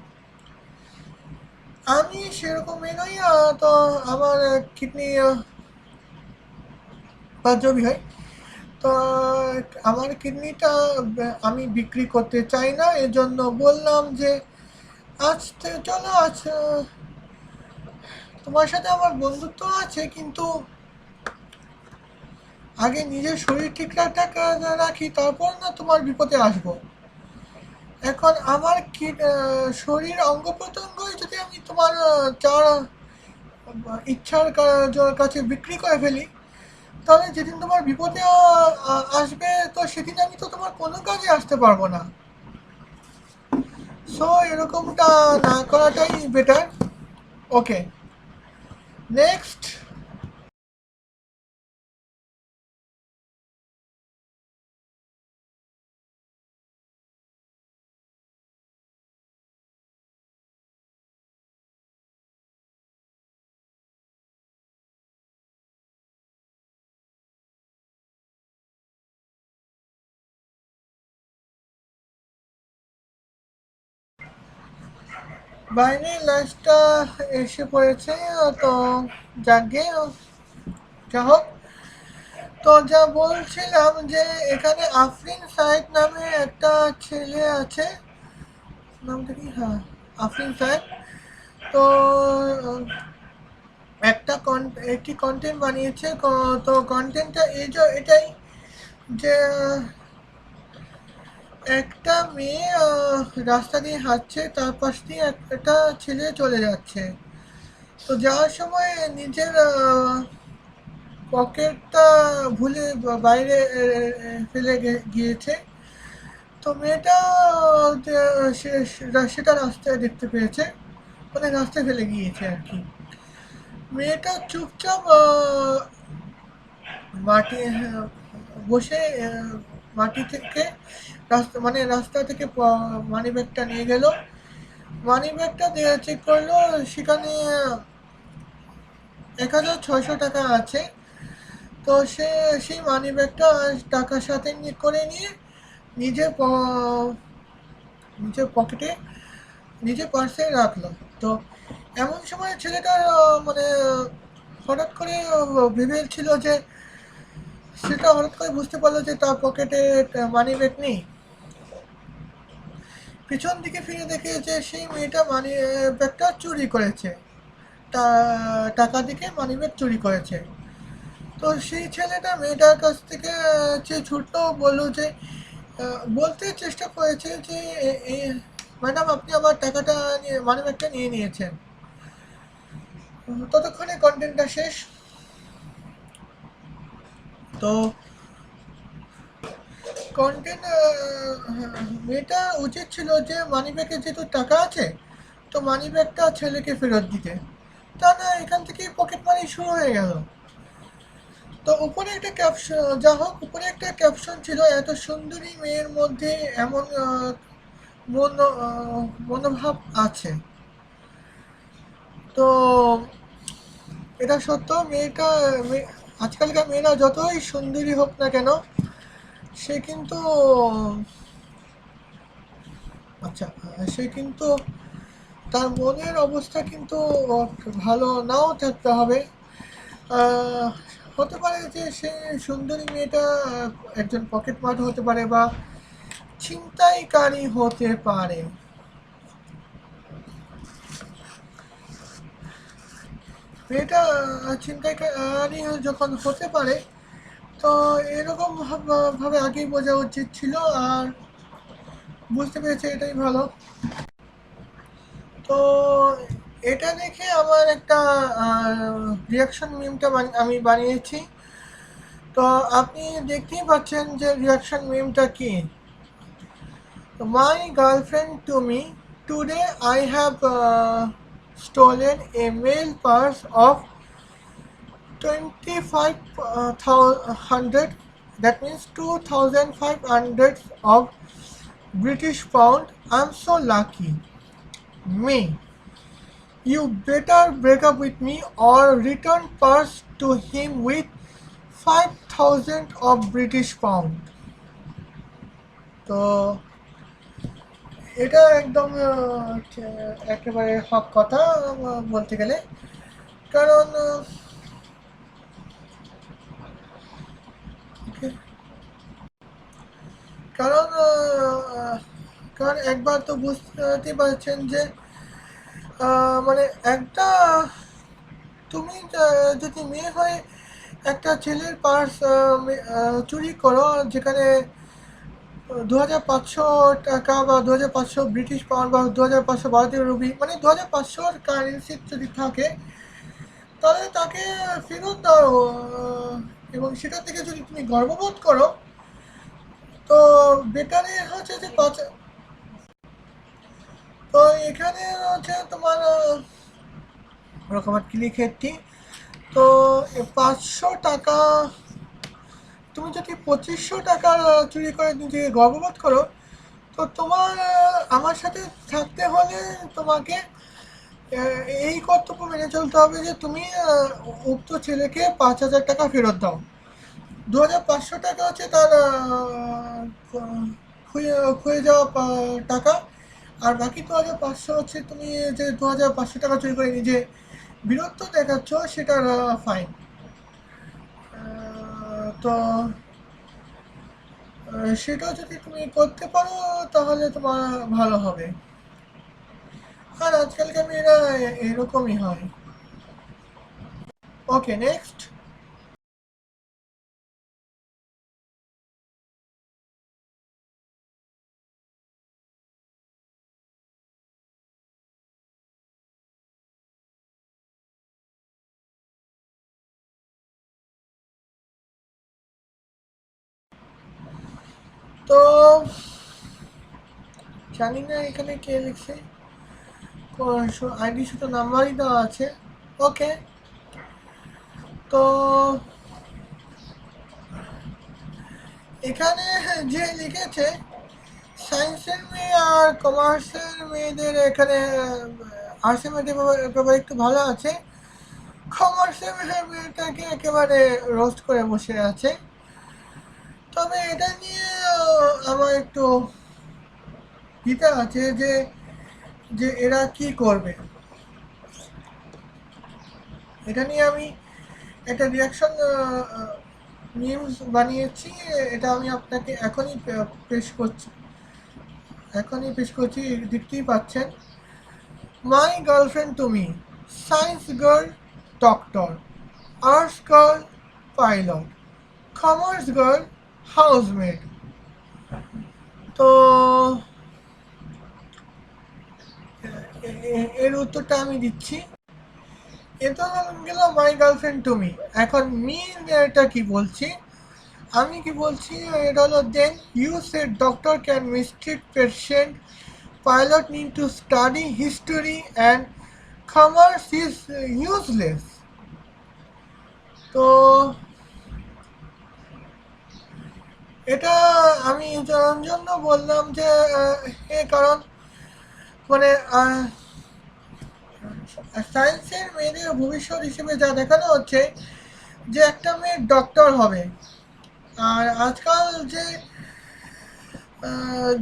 আমি সেরকমই নই, তো আমার কিডনি বান্ধবী হয়, তো আমার কিডনিটা আমি বিক্রি করতে চাই না, এজন্য বললাম যে আজ চলো আজ তোমার সাথে আমার বন্ধুত্ব আছে, কিন্তু আগে নিজের শরীর ঠিক রাখি, তারপর না তোমার বিপদে আসবো। এখন আমার শরীর অঙ্গ প্রত্যঙ্গই যদি আমি তোমার চার ইচ্ছার কাছে বিক্রি করে ফেলি, তাহলে যেদিন তোমার বিপদে আসবে তো সেদিন আমি তো তোমার কোনো কাজে আসতে পারবো না। সো এরকমটা না করাটাই বেটার। ওকে, নেক্সট। বাইরে লাস্টটা এসে পড়েছে, তো যাকে যা হোক, তো যা বলছিলাম যে এখানে আফরিন সাহেদ নামে একটা ছেলে আছে, নামটা কি, হ্যাঁ আফরিন সাহেদ। তো একটি কন্টেন্ট বানিয়েছে, তো কন্টেন্টটা এটাই যে একটা মেয়ে রাস্তা দিয়ে হাঁটছে, তার পাশ দিয়ে একটা ছেলে চলে যাচ্ছে, তো যাওয়ার সময় নিজের পকেটটা ভুলে বাইরে ফেলে গিয়েছে। তো মেয়েটা সেটা রাস্তায় দেখতে পেয়েছে, মানে রাস্তায় ফেলে গিয়েছে আর কি। মেয়েটা চুপচাপ মাটি বসে মাটি থেকে রাস্তা থেকে মানি ব্যাগটা নিয়ে গেল। মানি ব্যাগটা চেক করলো, সেখানে 1600 টাকা আছে। তো সেই মানি ব্যাগটা টাকার সাথে করে নিয়ে নিজের নিজের পকেটে নিজের পার্সে রাখলো। তো এমন সময় ছেলেটা মানে হঠাৎ করে ভেবেছিল যে সেটা হঠাৎ করে বুঝতে পারলো যে তার পকেটে মানি ব্যাগ নেই। পিছন দিকে ফিরে দেখে যে সেই মেয়েটা মানি ব্যাগটা চুরি করেছে, টাকা দিকে মানি ব্যাগ চুরি করেছে। তো সেই ছেলেটা মেয়েটার কাছ থেকে ছুটলো, বললো যে বলতে চেষ্টা করেছে যে ম্যাডাম আপনি আমার টাকাটা মানি ব্যাগটা নিয়ে নিয়েছেন। ততক্ষণে কন্টেন্টটা শেষ। তো কন্টেন্ট মেয়েটা উচিত ছিল যে মানি ব্যাগে যেহেতু টাকা আছে তো মানি ব্যাগটা ছেলেকে ফেরত দিতে, তা না এখান থেকেই পকেট মানি শুরু হয়ে গেল। তো উপরে একটা ক্যাপশন, যা হোক উপরে একটা ক্যাপশন ছিল, এত সুন্দরী মেয়ের মধ্যে এমন মনোভাব আছে। তো এটা সত্য, আজকালকার মেয়েরা যতই সুন্দরী হোক না কেন, সে কিন্তু সে কিন্তু তার মনের অবস্থা কিন্তু ভালো নাও থাকতে হবে। হতে পারে যে সে সুন্দরী মেয়েটা একজন পকেটমার হতে পারে বা ছিনতাইকারী হতে পারে। মেয়েটা ছিনতাইকারী যখন হতে পারে তো এরকম ভাবে আগেই বোঝা উচিত ছিল, আর বুঝতে পেরেছে এটাই ভালো। তো এটা দেখে আমার একটা রিয়াকশন মিমটা আমি বানিয়েছি। তো আপনি দেখতেই পাচ্ছেন যে রিয়াকশন মিমটা কি। মাই girlfriend to me, today I have stolen a mail purse of 2500, that means 2500 of British pound. I'm so lucky. Me. You better break up with me or return purse to him with 5000 of British pound. তো এটা একদম একেবারে হক কথা বলতে গেলে, কারণ কারণ কারণ একবার তো বুঝতে পারছেন যে মানে একটা তুমি যদি মেয়ে হয়ে একটা ছেলের পার্স চুরি করো, যেখানে 2500 টাকা বা 2500 ব্রিটিশ পাউন্ড বা 2500 ভারতীয় রুপি, মানে 2500 কারেন্সি যদি থাকে, তাহলে তাকে ফেরত দাও। এবং সেটা থেকে যদি তুমি গর্ববোধ করো, তো বেটারে হচ্ছে যে তো এখানে হচ্ছে তোমার রকমের ক্লিক হেডটি। তো 500 টাকা তুমি যদি 2500 টাকার চুরি করে নিজেকে গর্ববোধ করো, তো তোমার আমার সাথে থাকতে হলে তোমাকে এই কর্তব্য মেনে চলতে হবে যে তুমি উক্ত ছেলেকে 5000 টাকা ফেরত দাও। 2500 টাকা হচ্ছে তার খুয়ে যাওয়া টাকা, আর বাকি 2500 হচ্ছে তুমি যে 2500 টাকা চুরি করে নিজে বীরত্ব দেখাচ্ছ, সেটার ফাইন। তো সেটা যদি তুমি করতে পারো তাহলে তোমার ভালো হবে। আর আজকালকার মেয়েরা এরকমই হয়। ওকে, নেক্সট। তো জানি না এখানে কে লিখছে, আইডি শুধু নাম্বারই দেওয়া আছে। ওকে, তো এখানে যে লিখেছে সায়েন্সের মেয়ে আর কমার্সের মেয়েদের, এখানে আর্টসের মেয়েদের ব্যাপারে একটু ভালো আছে, কমার্সের মেয়েটাকে একেবারে রোস্ট করে বসে আছে। তবে এটা নিয়ে আমার একটু দ্বিধা আছে যে যে এরা কি করবে। এটা নিয়ে আমি একটা রিয়াকশন নিউজ বানিয়েছি, এটা আমি আপনাকে এখনই পেশ করছি, দেখতেই পাচ্ছেন। My girlfriend to me, science girl doctor, arts girl pilot, commerce girl housemate. তো এর উত্তরটা আমি দিচ্ছি। এটা গেল মাই গার্লফ্রেন্ড টু মি। এখন মি এটা কি বলছি, আমি কি বলছি, এটা হলো then you said doctor can mistreat patient, pilot need to study history and commerce is useless. তো এটা আমি জন্য বললাম যে কারণ মানে সায়েন্সের মেয়েদের ভবিষ্যৎ হিসেবে যা দেখানো হচ্ছে যে একটা মেয়ে ডক্টর হবে। আর আজকাল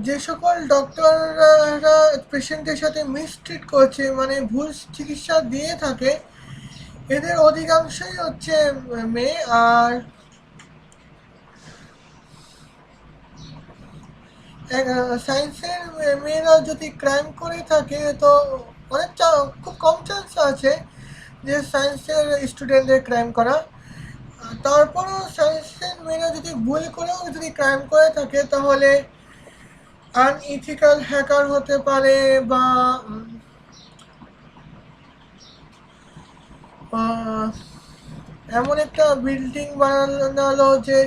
যে সকল ডক্টররা পেশেন্টের সাথে মিসট্রিট করছে, মানে ভুল চিকিৎসা দিয়ে থাকে, এদের অধিকাংশই হচ্ছে মেয়ে। আর সায়েন্সের মেয়েরা যদি ক্রাইম করে থাকে, তো অনেক খুব কম চান্স আছে যে সায়েন্সের স্টুডেন্টদের ক্রাইম করা। তারপরও সায়েন্সের মেয়েরা যদি ভুল করেও যদি ক্রাইম করে থাকে, তাহলে আনইথিক্যাল হ্যাকার হতে পারে, বা আহ, এমন একটা বিল্ডিং বানালো যে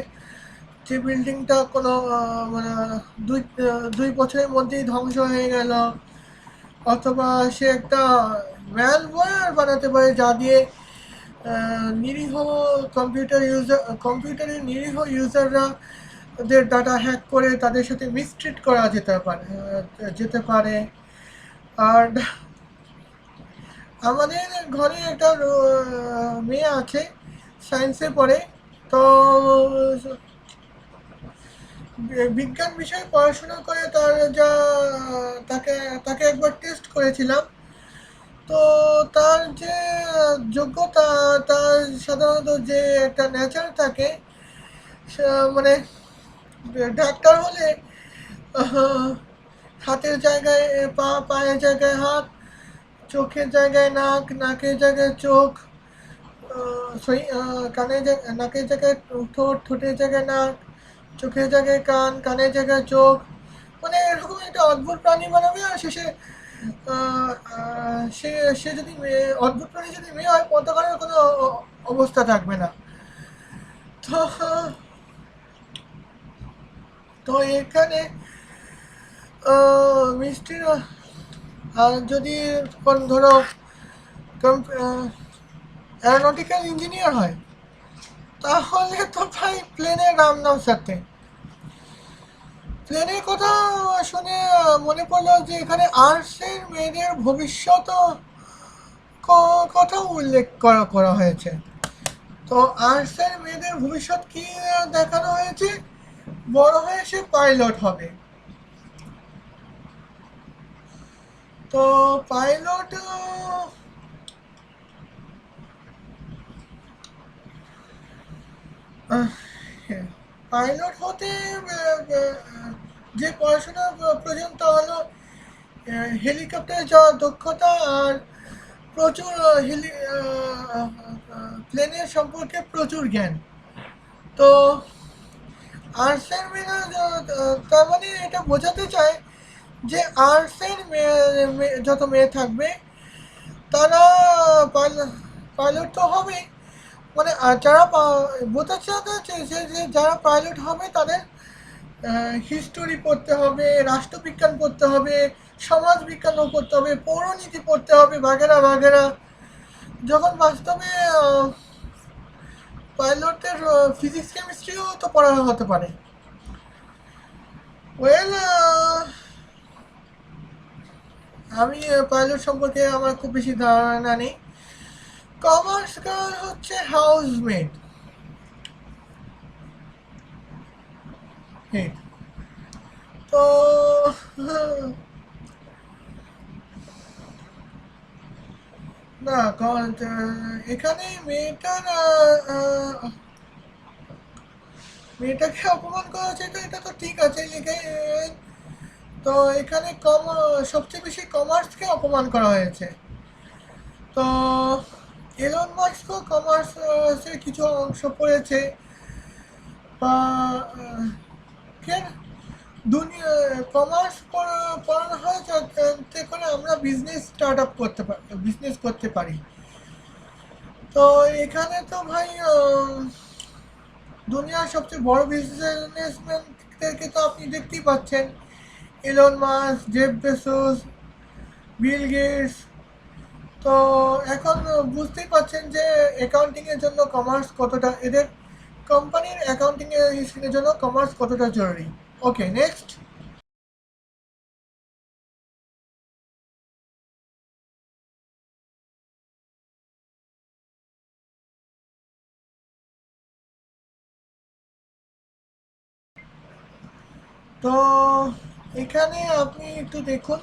যে বিল্ডিংটা কোনো মানে দুই দুই বছরের মধ্যেই ধ্বংস হয়ে গেল, অথবা সে একটা ম্যালওয়্যার বানাতে পারে যা দিয়ে নিরীহ কম্পিউটারের নিরীহ ইউজাররা ওদের ডাটা হ্যাক করে তাদের সাথে মিসট্রিট করা যেতে পারে। আর আমাদের ঘরে একটা মেয়ে আছে, সায়েন্সে পড়ে। তো বিজ্ঞান বিষয়ে পড়াশোনা করে তার যা তাকে তাকে একবার টেস্ট করেছিলাম। তো তার যে যোগ্যতা, তার সাধারণত যে একটা নেচার থাকে, মানে ডাক্তার হলে আহ, হাতের জায়গায় পা, পায়ের জায়গায় হাত, চোখের জায়গায় নাক, নাকের জায়গায় চোখ, নাকের জায়গায় ঠোঁট, ঠোঁটের জায়গায় নাক, চোখের জায়গায় কান, কানের জায়গায় চোখ। মানে এরকম একটা অদ্ভুত প্রাণী বানাবে, আর শেষে সে সে যদি অদ্ভুত প্রাণী যদি মেয়ে হয়, পতাকার কোনো অবস্থা থাকবে না। তো তো এখানে মিষ্টির যদি কোন ধরো অ্যারোনটিক্যাল ইঞ্জিনিয়ার হয়, তাহলে তো ভাই প্লেনের নাম সাথে। প্লেনের কথা শুনে মনে পড়লো যে এখানে আর্টসের মেয়েদের ভবিষ্যৎ কথা উল্লেখ করা হয়েছে। তো আর্টসের মেয়েদের ভবিষ্যৎ কি দেখানো হয়েছে? বড় হয়ে সে পাইলট হবে। তো পাইলট পাইলট হতে যে পড়াশোনা প্রয়োজন তা হলো হেলিকপ্টারে যাওয়ার দক্ষতা, আর প্রচুর প্লেনের সম্পর্কে প্রচুর জ্ঞান। তো আর্টসের মেয়েরা তার মানে এটা বোঝাতে চায় যে আর্টসের যত মেয়ে থাকবে তারা পাইলট তো হবে। মানে যারা বোঝাতে চাচ্ছে যে যারা পাইলট হবে তাদের হিস্টোরি পড়তে হবে, রাষ্ট্রবিজ্ঞান পড়তে হবে, সমাজ বিজ্ঞানও পড়তে হবে, পৌরনীতি পড়তে হবে, বাগেরা বাগেরা। যখন বাস্তবে পাইলটের ফিজিক্স কেমিস্ট্রিও তো পড়া হতে পারে। ওয়েল, আমি পাইলট সম্পর্কে আমার খুব বেশি ধারণা নেই। কমার্স গার্ল হচ্ছে হাউসমেট। তো না, এখানে মেয়েটাকে অপমান করা হচ্ছে, তো এটা তো ঠিক আছে লিখে। তো এখানে সবচেয়ে বেশি কমার্সকে অপমান করা হয়েছে। তো এলন মাস্কও কমার্সের কিছু অংশ পড়েছে, বা দুনিয়া কমার্স পড়ানো হয় যাতে করে আমরা বিজনেস করতে পারি। তো এখানে তো ভাই দুনিয়ার সবচেয়ে বড় বিজনেসম্যানদেরকে তো আপনি দেখতেই পাচ্ছেন, Elon Musk, Jeff Bezos, Bill Gates. তো এখন বুঝতেই পাচ্ছেন যে অ্যাকাউন্টিংয়ের জন্য কমার্স কতটা, এদের কোম্পানির অ্যাকাউন্টিংয়ের জন্য কমার্স কতটা জরুরি। ওকে, নেক্সট। তো এখানে আপনি একটু দেখুন।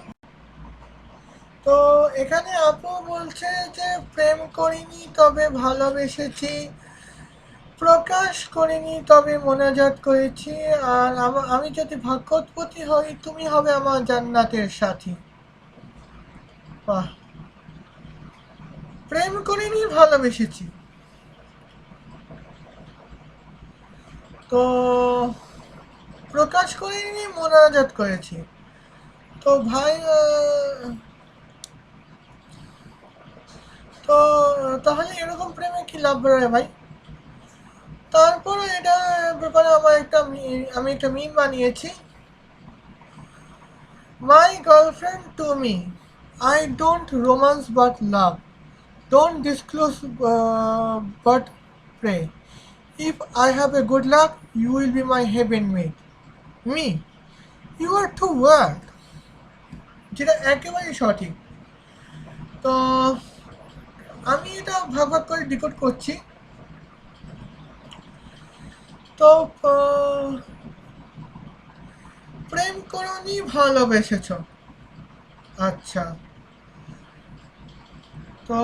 তো এখানে আপু বলছে যে প্রেম করিনি তবে ভালোবেসেছি, প্রকাশ করিনি তবে মোনাজাত করেছি, আর আমি যদি ভাগ্যবতী হই তুমি হবে আমার জান্নাতের সাথী। বাহ! প্রেম করিনি, ভালোবেসেছি, তো প্রকাশ করিনি, মোনাজাত করেছি। তো ভাই তো তাহলে এরকম প্রেমে কি লাভ রে ভাই? তারপরে এটা ব্যাপারে আমি একটা মিম বানিয়েছি। My girlfriend to me, I don't romance but love, don't disclose but pray, if I have a good luck you will be my heaven made, me you are two word, যেটা একেবারেই সঠিক। তো আমি এটা ভাগ ভাগ করে ডিকোড করছি। তো প্রেম করনি ভালোবেসেছ, আচ্ছা। তো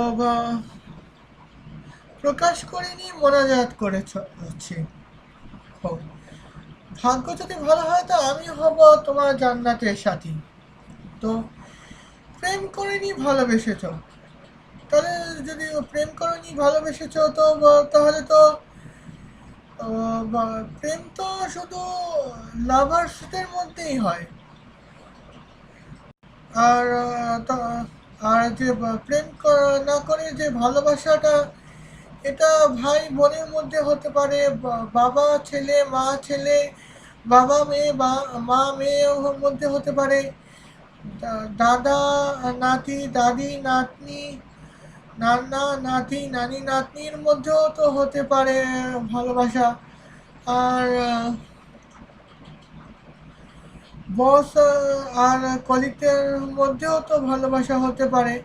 প্রকাশ করিনি মোনাজাত করেছ, আচ্ছা। ও, ভাগ্য যদি ভালো হয় তো আমি হব তোমার জান্নাতের সাথী। তো প্রেম করিনি ভালোবেসেছ, তাহলে যদি প্রেম করনি ভালোবেসেছ তো তাহলে তো প্রেম তো শুধু লাভার্সদের মধ্যেই হয়। আর আর যে প্রেম না করে যে ভালোবাসাটা, এটা ভাই বোনের মধ্যে হতে পারে, বাবা ছেলে, মা ছেলে, বাবা মেয়ে, বা মা মেয়ের মধ্যে হতে পারে, দাদা নাতি, দাদি নাতনি, নানা নাতি, নানি নাতনির মধ্যেও তো হতে পারে ভালোবাসা। আর বস আর কলিগদের মধ্যেও তো ভালোবাসা হতে পারে।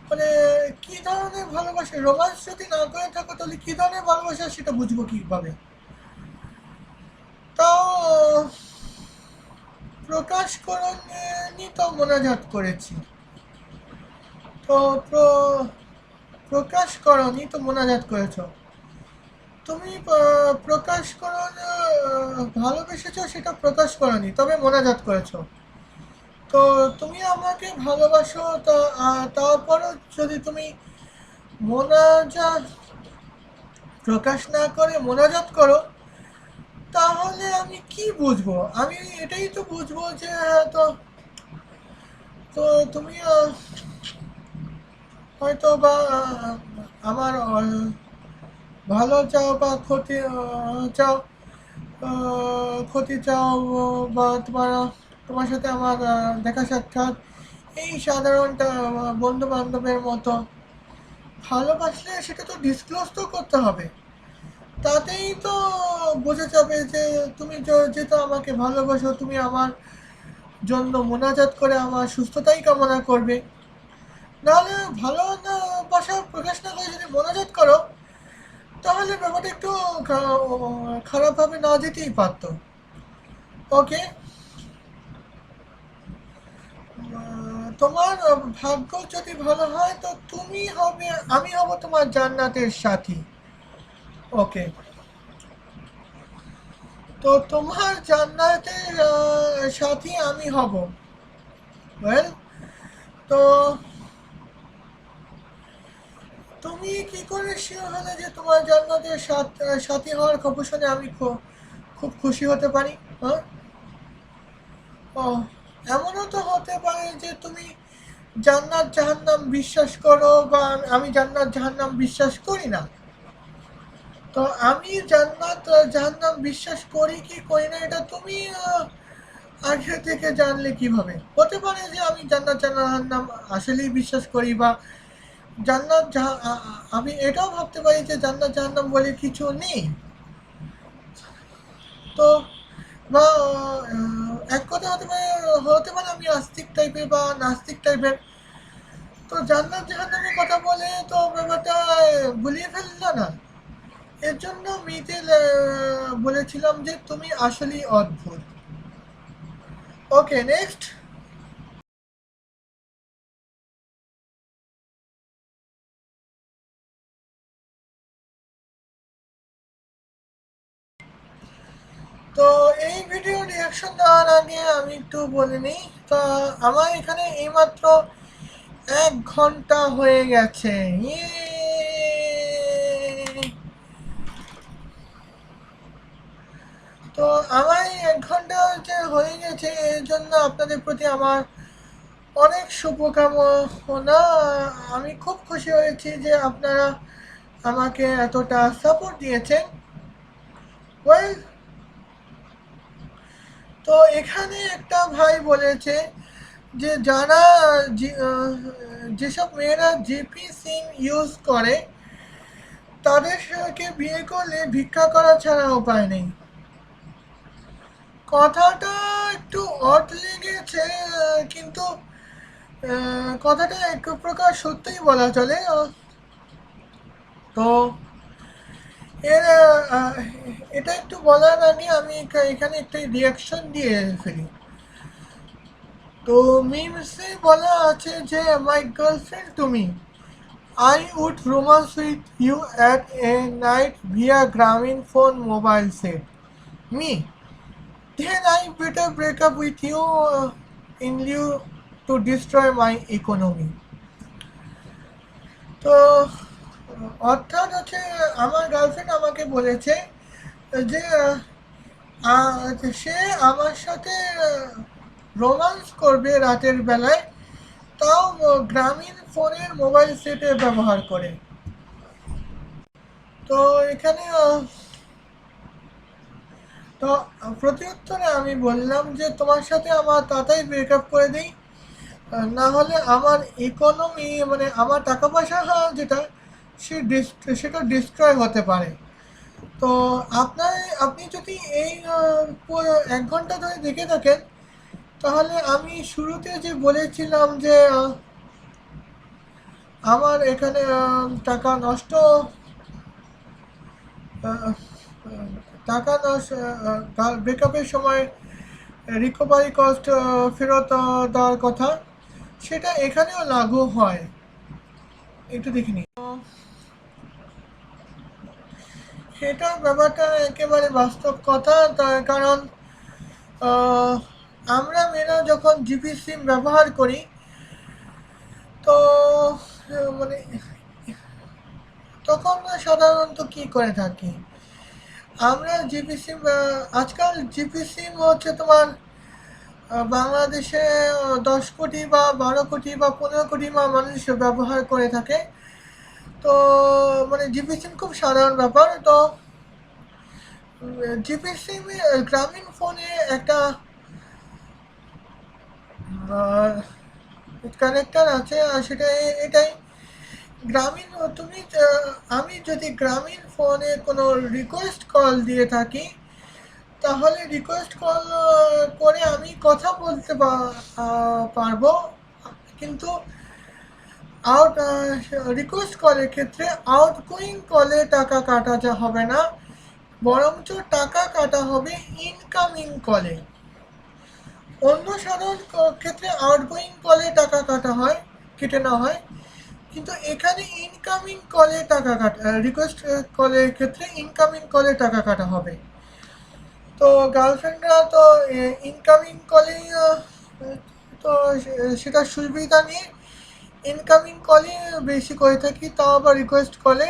মানে কি ধরনের ভালোবাসা, রোমান্স যদি না করে থাকো তাহলে কি ধরনের ভালোবাসা সেটা বুঝবো কিভাবে? তাও প্রকাশ করেনি তো মোনাজাত করেছি। তো প্রকাশ করনি তো মোনাজাত করেছো। তুমি প্রকাশ করো, ভালোবেসেছো সেটা প্রকাশ করনি তবে মোনাজাত করেছো। তো তুমি আমাকে ভালোবাসো, তারপরও যদি তুমি মোনাজাত প্রকাশ না করে মোনাজাত করো, তাহলে আমি কি বুঝবো? আমি এটাই তো বুঝবো যে তো তো তুমি হয়তো বা আমার ভালো চাও বা ক্ষতি চাও, ক্ষতি চাও, বা তোমার সাথে আমার দেখা সাক্ষাৎ এই সাধারণটা বন্ধু বান্ধবের মতো। ভালোবাসলে সেটা তো ডিসক্লোজ তো করতে হবে, তাতেই তো বোঝা যাবে যে তুমি যেহেতু আমাকে ভালোবাসো, তুমি আমার জন্য মোনাজাত করে আমার সুস্থতাই কামনা করবে। নাহলে ভালো না বাসা প্রকাশ না করে যদি মোনাজাত করো, তাহলে ব্যাপারটা একটু খারাপভাবে না যেতেই পারতো। ওকে, তোমার ভাগ্য যদি ভালো হয় তো আমি হব তোমার জান্নাতের সাথী। ওকে, তো তোমার জান্নাতের সাথী আমি হব। ওয়েল, তো তুমি কি করে শিওর হলে যে তোমার জান্নাতের সাথী হওয়ার খবর শুনে আমি খুব খুশি হতে পারি? হ্যাঁ, ও, এমনও তো হতে পারে যে তুমি জান্নাত জাহান্নাম বিশ্বাস করো, বা আমি জান্নাত জাহান্নাম বিশ্বাস করি না। তো আমি জান্নাত জাহান্নাম বিশ্বাস করি কি করি না এটা তুমি আগে থেকে জানলে কিভাবে? হতে পারে যে আমি জান্নাত জাহান্নাম আসলেই বিশ্বাস করি, বা আমি এটাও ভাবতে পারি যে জান্নাত জাহান্নাম বলে কিছু নেই। তো বা এক কথা হতে পারে আমি আস্তিক টাইপের বা নাস্তিক টাইপের। তো জান্নাত জাহান্নামের কথা বলে তো ব্যাপারটা গুলিয়ে ফেললো না। এর জন্য মিতে বলেছিলাম যে তুমি আসলেই অদ্ভুত। ওকে, নেক্সট। তো এই ভিডিও রিয়াকশন দেওয়ার আগে আমি একটু বলে নিই। তো আমার এখানে এইমাত্র 1 ঘন্টা হয়ে গেছে। তো আমার এই 1 ঘন্টা যে হয়ে গেছে এর জন্য আপনাদের প্রতি আমার অনেক শুভকামনা। আমি খুব খুশি হয়েছি যে আপনারা আমাকে এতটা সাপোর্ট দিয়েছেন। ওয়েল, তো এখানে একটা ভাই বলেছে যে যারা যেসব মেয়েরা জিপি সিম ইউজ করে তাদেরকে বিয়ে করলে ভিক্ষা করা ছাড়া উপায় নেই। কথাটা একটু অড লেগেছে, কিন্তু কথাটা এক প্রকার সত্যিই বলা চলে। তো এর এটা একটু বলার আগে আমি এখানে একটা রিয়াকশন দিয়ে ফেলি। তো মিমসে বলা আছে যে মাই গার্লফ্রেন্ড তুমি, I would romance with you at a night via Grameen phone mobile set. Me, then I better break up with you in lieu to destroy my economy. তো অর্থাৎ হচ্ছে আমার গার্লফ্রেন্ড আমাকে বলেছে যে সে আমার সাথে রোমান্স করবে রাতের বেলায়, তাও গ্রামীণ ফোনের মোবাইল সেটে ব্যবহার করে। তো এখানে তো প্রত্যুত্তরে আমি বললাম যে তোমার সাথে আমার তাড়াতাড়ি ব্রেকআপ করে দিই, না হলে আমার ইকোনমি মানে আমার টাকা পয়সা যেটা সেটা ডিস্ট্রয় হতে পারে। তো আপনি যদি এই 1 ঘন্টা ধরে দেখে থাকেন, তাহলে আমি শুরুতে যে বলেছিলাম যে আমার এখানে টাকা নষ্ট আহ, টাকা নষ্ট ব্রেকআপের সময় রিকভারি কস্ট ফেরত দেওয়ার কথা, সেটা এখানেও লাগু হয়। একটু দেখিনি, সেটা ব্যাপারটা একেবারে বাস্তব কথা। কারণ আহ, আমরা মেয়েরা যখন জিপি সিম ব্যবহার করি, তো মানে তখন সাধারণত কি করে থাকি আমরা জিপি সিম, আজকাল জিপি সিম হচ্ছে তোমার বাংলাদেশে 10 কোটি বা 12 কোটি বা 15 কোটি মানুষ ব্যবহার করে থাকে। তো মানে জিপি সিম খুব সাধারণ ব্যাপার। তো জিপি সিম গ্রামীণ ফোনে একটা কানেক্টার আছে, আর সেটা এটাই গ্রামীণ। তুমি আমি যদি গ্রামীণ ফোনে কোনো রিকোয়েস্ট কল দিয়ে থাকি, তাহলে রিকোয়েস্ট কল করে আমি কথা বলতে পারবো, কিন্তু আউট রিকোয়েস্ট কলের ক্ষেত্রে আউটগোয়িং কলে টাকা কাটা হবে না, বরঞ্চ টাকা কাটা হবে ইনকামিং কলে। অন্য সাধারণ ক্ষেত্রে আউটগোয়িং কলে টাকা কেটে নেওয়া হয়, কিন্তু এখানে ইনকামিং কলে টাকা কাটা, রিকোয়েস্ট কলের ক্ষেত্রে ইনকামিং কলে টাকা কাটা হবে। তো গার্লফ্রেন্ডরা তো ইনকামিং কলেই তো সেটার সুবিধা নিয়ে ইনকামিং কলই বেশি করে থাকি, তাও আবার রিকোয়েস্ট কলে,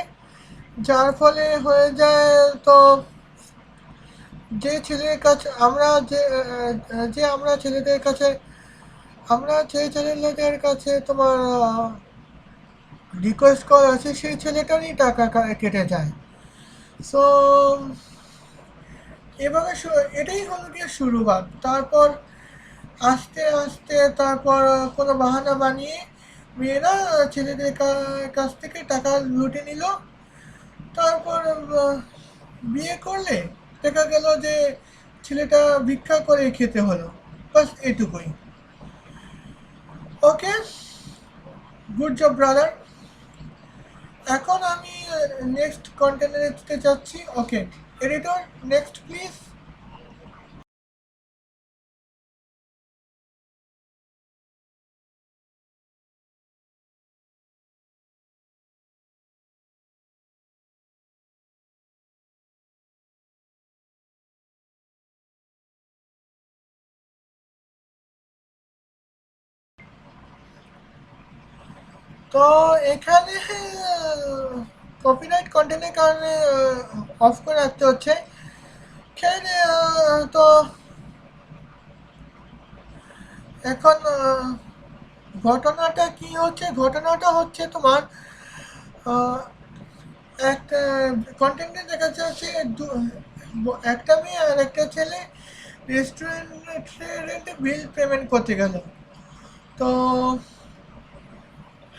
যার ফলে হয়ে যায় তো যে ছেলের কাছে আমরা যে আমরা ছেলেদের কাছে তোমার রিকোয়েস্ট কল আছে, সেই ছেলেটারই টাকা কেটে যায়। সো এভাবে এটাই হলো গিয়ে শুরুবাত। তারপর আস্তে আস্তে তারপর কোনো বাহানা বানিয়ে মেয়েরা ছেলেদের কাছ থেকে টাকা লুটে নিল। তারপর বিয়ে করলে দেখা গেল যে ছেলেটা ভিক্ষা করে খেতে হলো, বাস এটুকুই। ওকে, গুড জব ব্রাদার। এখন আমি নেক্সট কন্টেন্টে যেতে চাচ্ছি। ওকে এডিটর, নেক্সট প্লিজ। তো এখানে কপিরাইট কন্টেন্টের কারণে অফ করে রাখতে হচ্ছে। এখানে তো এখন ঘটনাটা কি হচ্ছে, ঘটনাটা হচ্ছে তোমার একটা কন্টেন্টে দেখা যাচ্ছে একটা মেয়ে আর একটা ছেলে রেস্টুরেন্টে বিল পেমেন্ট করতে গেল। তো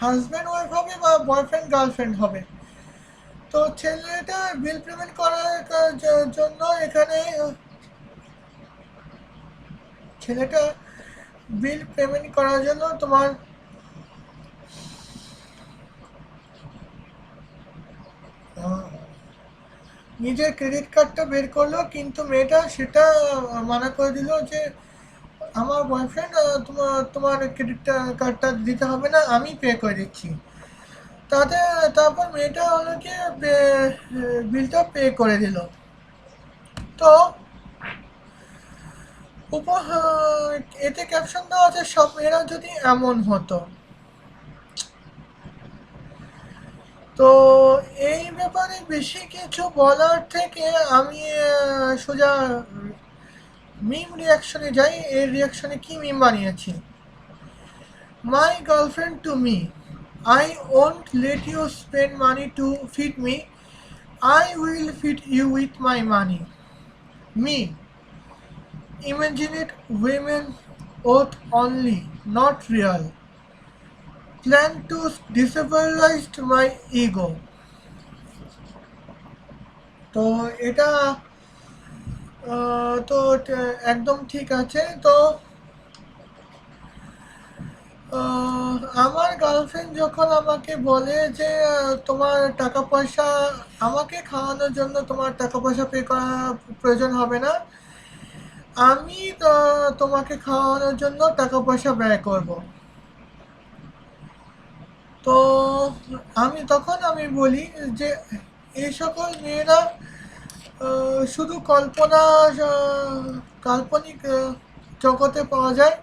হাজব্যান্ড ওয়াইফ হবে বা বয়ফ্রেন্ড গার্লফ্রেন্ড হবে। তো ছেলেটা বিল পেমেন্ট করার জন্য এখানে ছেলেটা বিল পেমেন্ট করার জন্য তোমার নিজের ক্রেডিট কার্ডটা বের করলো, কিন্তু মেয়েটা সেটা মানা করে দিল যে আমার বয়ফ্রেন্ড তোমার ক্রেডিট কার্ডটা দিতে হবে না, আমি পে করে দিচ্ছি। তারপর মেয়েটা হলো কি বিলটা পে করে দিল। তো এতে ক্যাপশন দেওয়া আছে সব মেয়েরা যদি এমন হতো। তো এই ব্যাপারে বেশি কিছু বলার থেকে আমি সোজা মিম রিয়াকশনে যাই। এর রিয়াকশনে কি মিম বানিয়েছি, my girlfriend to me, I won't let you spend money to feed me, I will feed you with my money. Me, imagined women oath only, not real, plan to destabilize my ego। তো এটা তো একদম ঠিক আছে। তো আমার girlfriend যখন আমাকে বলে যে তোমার টাকা পয়সা, আমাকে খাওয়ানোর জন্য তোমার টাকা পয়সা পে করা প্রয়োজন হবে না, আমি তোমাকে খাওয়ানোর জন্য টাকা পয়সা ব্যয় করব। তো তখন আমি বলি যে এই সকল মেয়েরা শুধু কাল্পনিক জগতে পাওয়া যায়।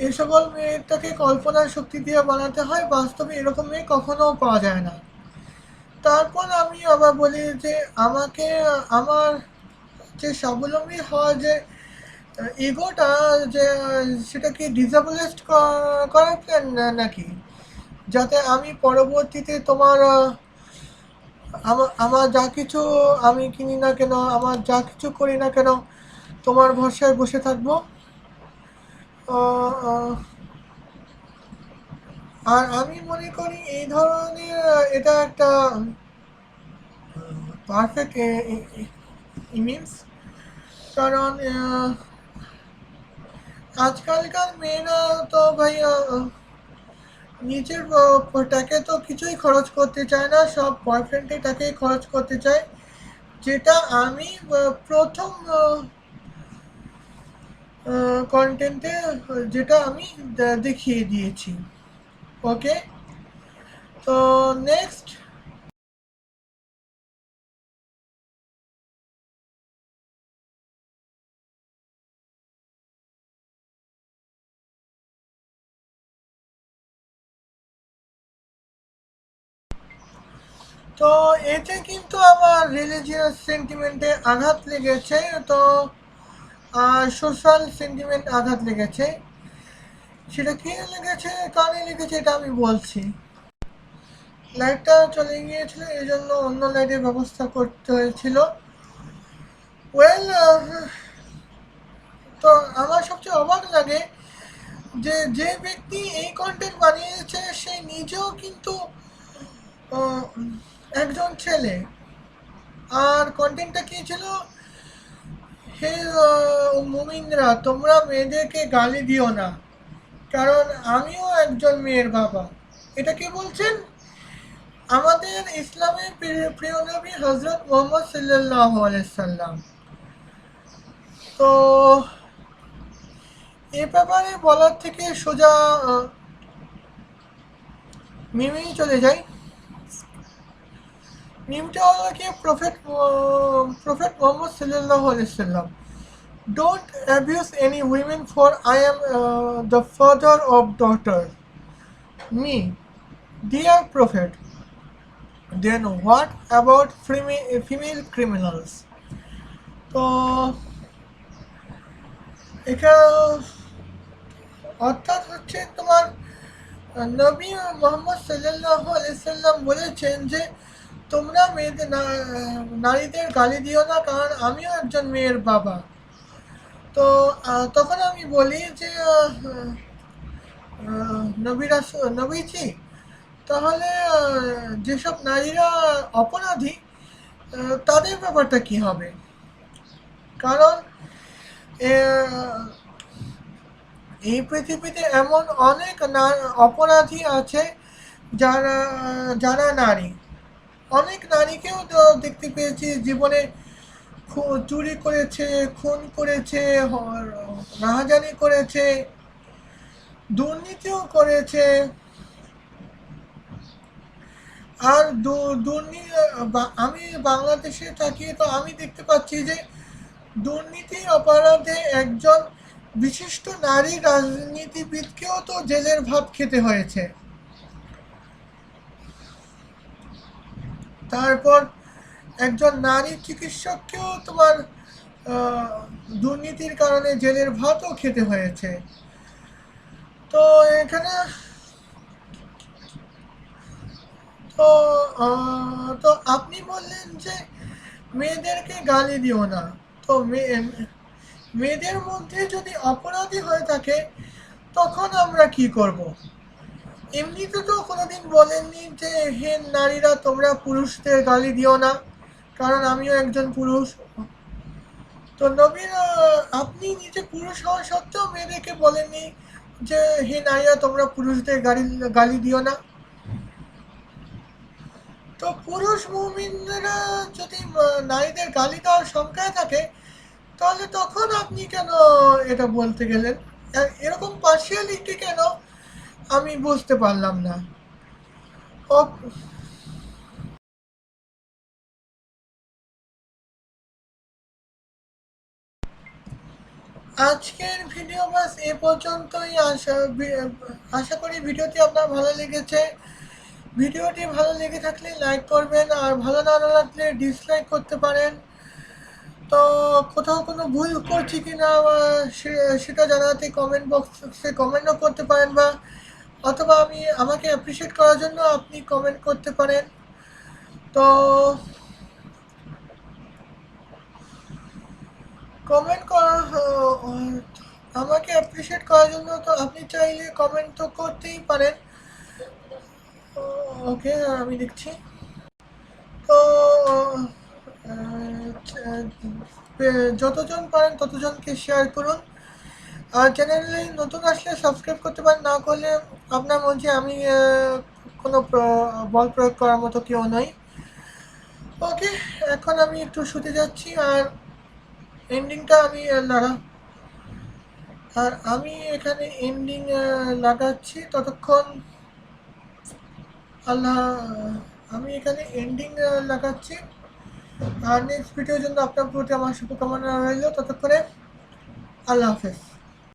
এই সকল মেয়েটাকে কল্পনার শক্তি দিয়ে বানাতে হয়, বাস্তবে এরকম মেয়ে কখনো পাওয়া যায় না। তারপর আমি আবার বলি যে আমাকে আমার যে স্বাবলম্বী হওয়া যে ইগোটা, যে সেটা কি ডিসেবলিস্ট করার প্ল্যান নাকি, যাতে আমি পরবর্তীতে তোমার আমার যা কিছু আমি কিনি না কেন, আমার যা কিছু করি না কেন, তোমার ভরসায় বসে থাকবো। আর আমি মনে করি এই ধরনের এটা একটা পারফেক্ট ইমেজ। কারণ আজকালকার মেয়েরা তো ভাই নিজের টাকে তো কিছুই খরচ করতে চায় না, সব বয়ফ্রেন্ডের টাকেই খরচ করতে চায়, যেটা আমি প্রথম কন্টেন্টে যেটা আমি দেখিয়ে দিয়েছি। ওকে, তো নেক্সট। তো এতে কিন্তু আমার রিলিজিয়াস সেন্টিমেন্টে আঘাত লেগেছে, তো সোশ্যাল সেন্টিমেন্ট আঘাত লেগেছে। সেটা কি লেগেছে, কানে লেগেছে, এটা আমি বলছি। লাইটটা চলে গিয়েছিল, এই জন্য অন্য লাইটের ব্যবস্থা করতে হয়েছিল। ওয়েল, তো আমার সবচেয়ে অবাক লাগে যে যে ব্যক্তি এই কন্টেন্ট বানিয়েছে সে নিজেও কিন্তু একজন ছেলে। আর কন্টেন্টটা কি ছিল, হে মুমিনরা, তোমরা মেয়েদেরকে গালি দিও না, কারণ আমিও একজন মেয়ের বাবা। এটা কে বলছেন? আমাদের ইসলামের প্রিয় নবী হযরত মুহাম্মদ সাল্লাল্লাহু আলাইহি সাল্লাম। তো এ ব্যাপারে বলার থেকে সোজা মিমেই চলে যাই। মিমটা হলো কি, প্রফেট মুহাম্মদ সাল্লাল্লাহু আলাইহি সাল্লাম, don't abuse any women, for I am the father of daughters. Me, dear prophet, then what about female criminals? তো এটা অর্থাৎ হচ্ছে তোমার নবী মোহাম্মদ সাল্লাল্লাহু আলাইহি সাল্লাম বলেছেন যে তোমরা মেয়েদের নারীদের গালি দিও না, কারণ আমিও একজন মেয়ের বাবা। তো তখন আমি বলি যে নবীজি, তাহলে যেসব নারীরা অপরাধী তাদের ব্যাপারটা কি হবে? কারণ এই পৃথিবীতে এমন অনেক অপরাধী আছে যারা যারা নারী। অনেক নারীকেও তো দেখতে পেয়েছি জীবনে চুরি করেছে, খুন করেছে, রাহাজানি করেছে, দুর্নীতিও করেছে। আর আমি বাংলাদেশে থাকি, তো আমি দেখতে পাচ্ছি যে দুর্নীতি অপরাধে একজন বিশিষ্ট নারী রাজনীতিবিদকেও তো জেলের ভাত খেতে হয়েছে। তারপর একজন নারী চিকিৎসককেও তোমার দুর্নীতির কারণে জেলের ভাতও খেতে হয়েছে। তো এখানে তো তো আপনি বললেন যে মেয়েদেরকে গালি দিও না। তো মেয়েদের মধ্যে যদি অপরাধী হয়ে থাকে তখন আমরা কি করব? এমনিতে তো কোনোদিন বলেননি যে হে নারীরা তোমরা পুরুষদের গালি দিও না, কারণ আমিও একজন পুরুষ। তো নবীর আপনি নিজে পুরুষ হওয়া সত্ত্বেও মেয়েদেরকে বলেননি যে হে নারীরা তোমরা পুরুষদের গালি দিও না। তো পুরুষ মুমিনরা যদি নারীদের গালি দেওয়ার সংখ্যায় থাকে, তাহলে তখন আপনি কেন এটা বলতে গেলেন? এরকম পার্সিয়ালিটি কেন, আমি বুঝতে পারলাম না। আজকের ভিডিও বাস এ পর্যন্তই। আশা করি ভিডিওটি আপনার ভালো লেগেছে। ভিডিওটি ভালো লেগে থাকলে লাইক করবেন, আর ভালো না লাগলে ডিসলাইক করতে পারেন। তো কোথাও কোনো ভুল করছি কি না সেটা জানাতে কমেন্ট বক্সে কমেন্টও করতে পারেন, বা অথবা আমাকে অ্যাপ্রিসিয়েট করার জন্য আপনি কমেন্ট করতে পারেন। তো কমেন্ট আমাকে অ্যাপ্রিসিয়েট করার জন্য তো আপনি চাইলে কমেন্ট তো করতেই পারেন। ওকে, আমি দেখছি। তো যতজন পারেন ততজনকে শেয়ার করুন। আর চ্যানেলে নতুন আসলে সাবস্ক্রাইব করতে পারেন, না করলে আপনার মধ্যে আমি কোনো বল প্রয়োগ করার মতো কেউ নই। ওকে, এখন আমি একটু শুতে যাচ্ছি, আর এন্ডিংটা আমি এখানে এন্ডিং লাগাচ্ছি। ততক্ষণ আমি এখানে এন্ডিং লাগাচ্ছি। আর নেক্সট ভিডিওর জন্য আপনার প্রতি আমার শুভকামনা রইল। ততক্ষণে আল্লাহ হাফেজ।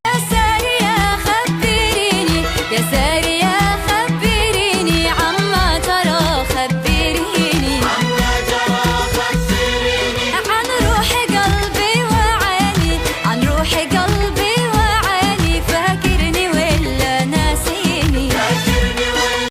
يا ساري يا خبريني يا ساري يا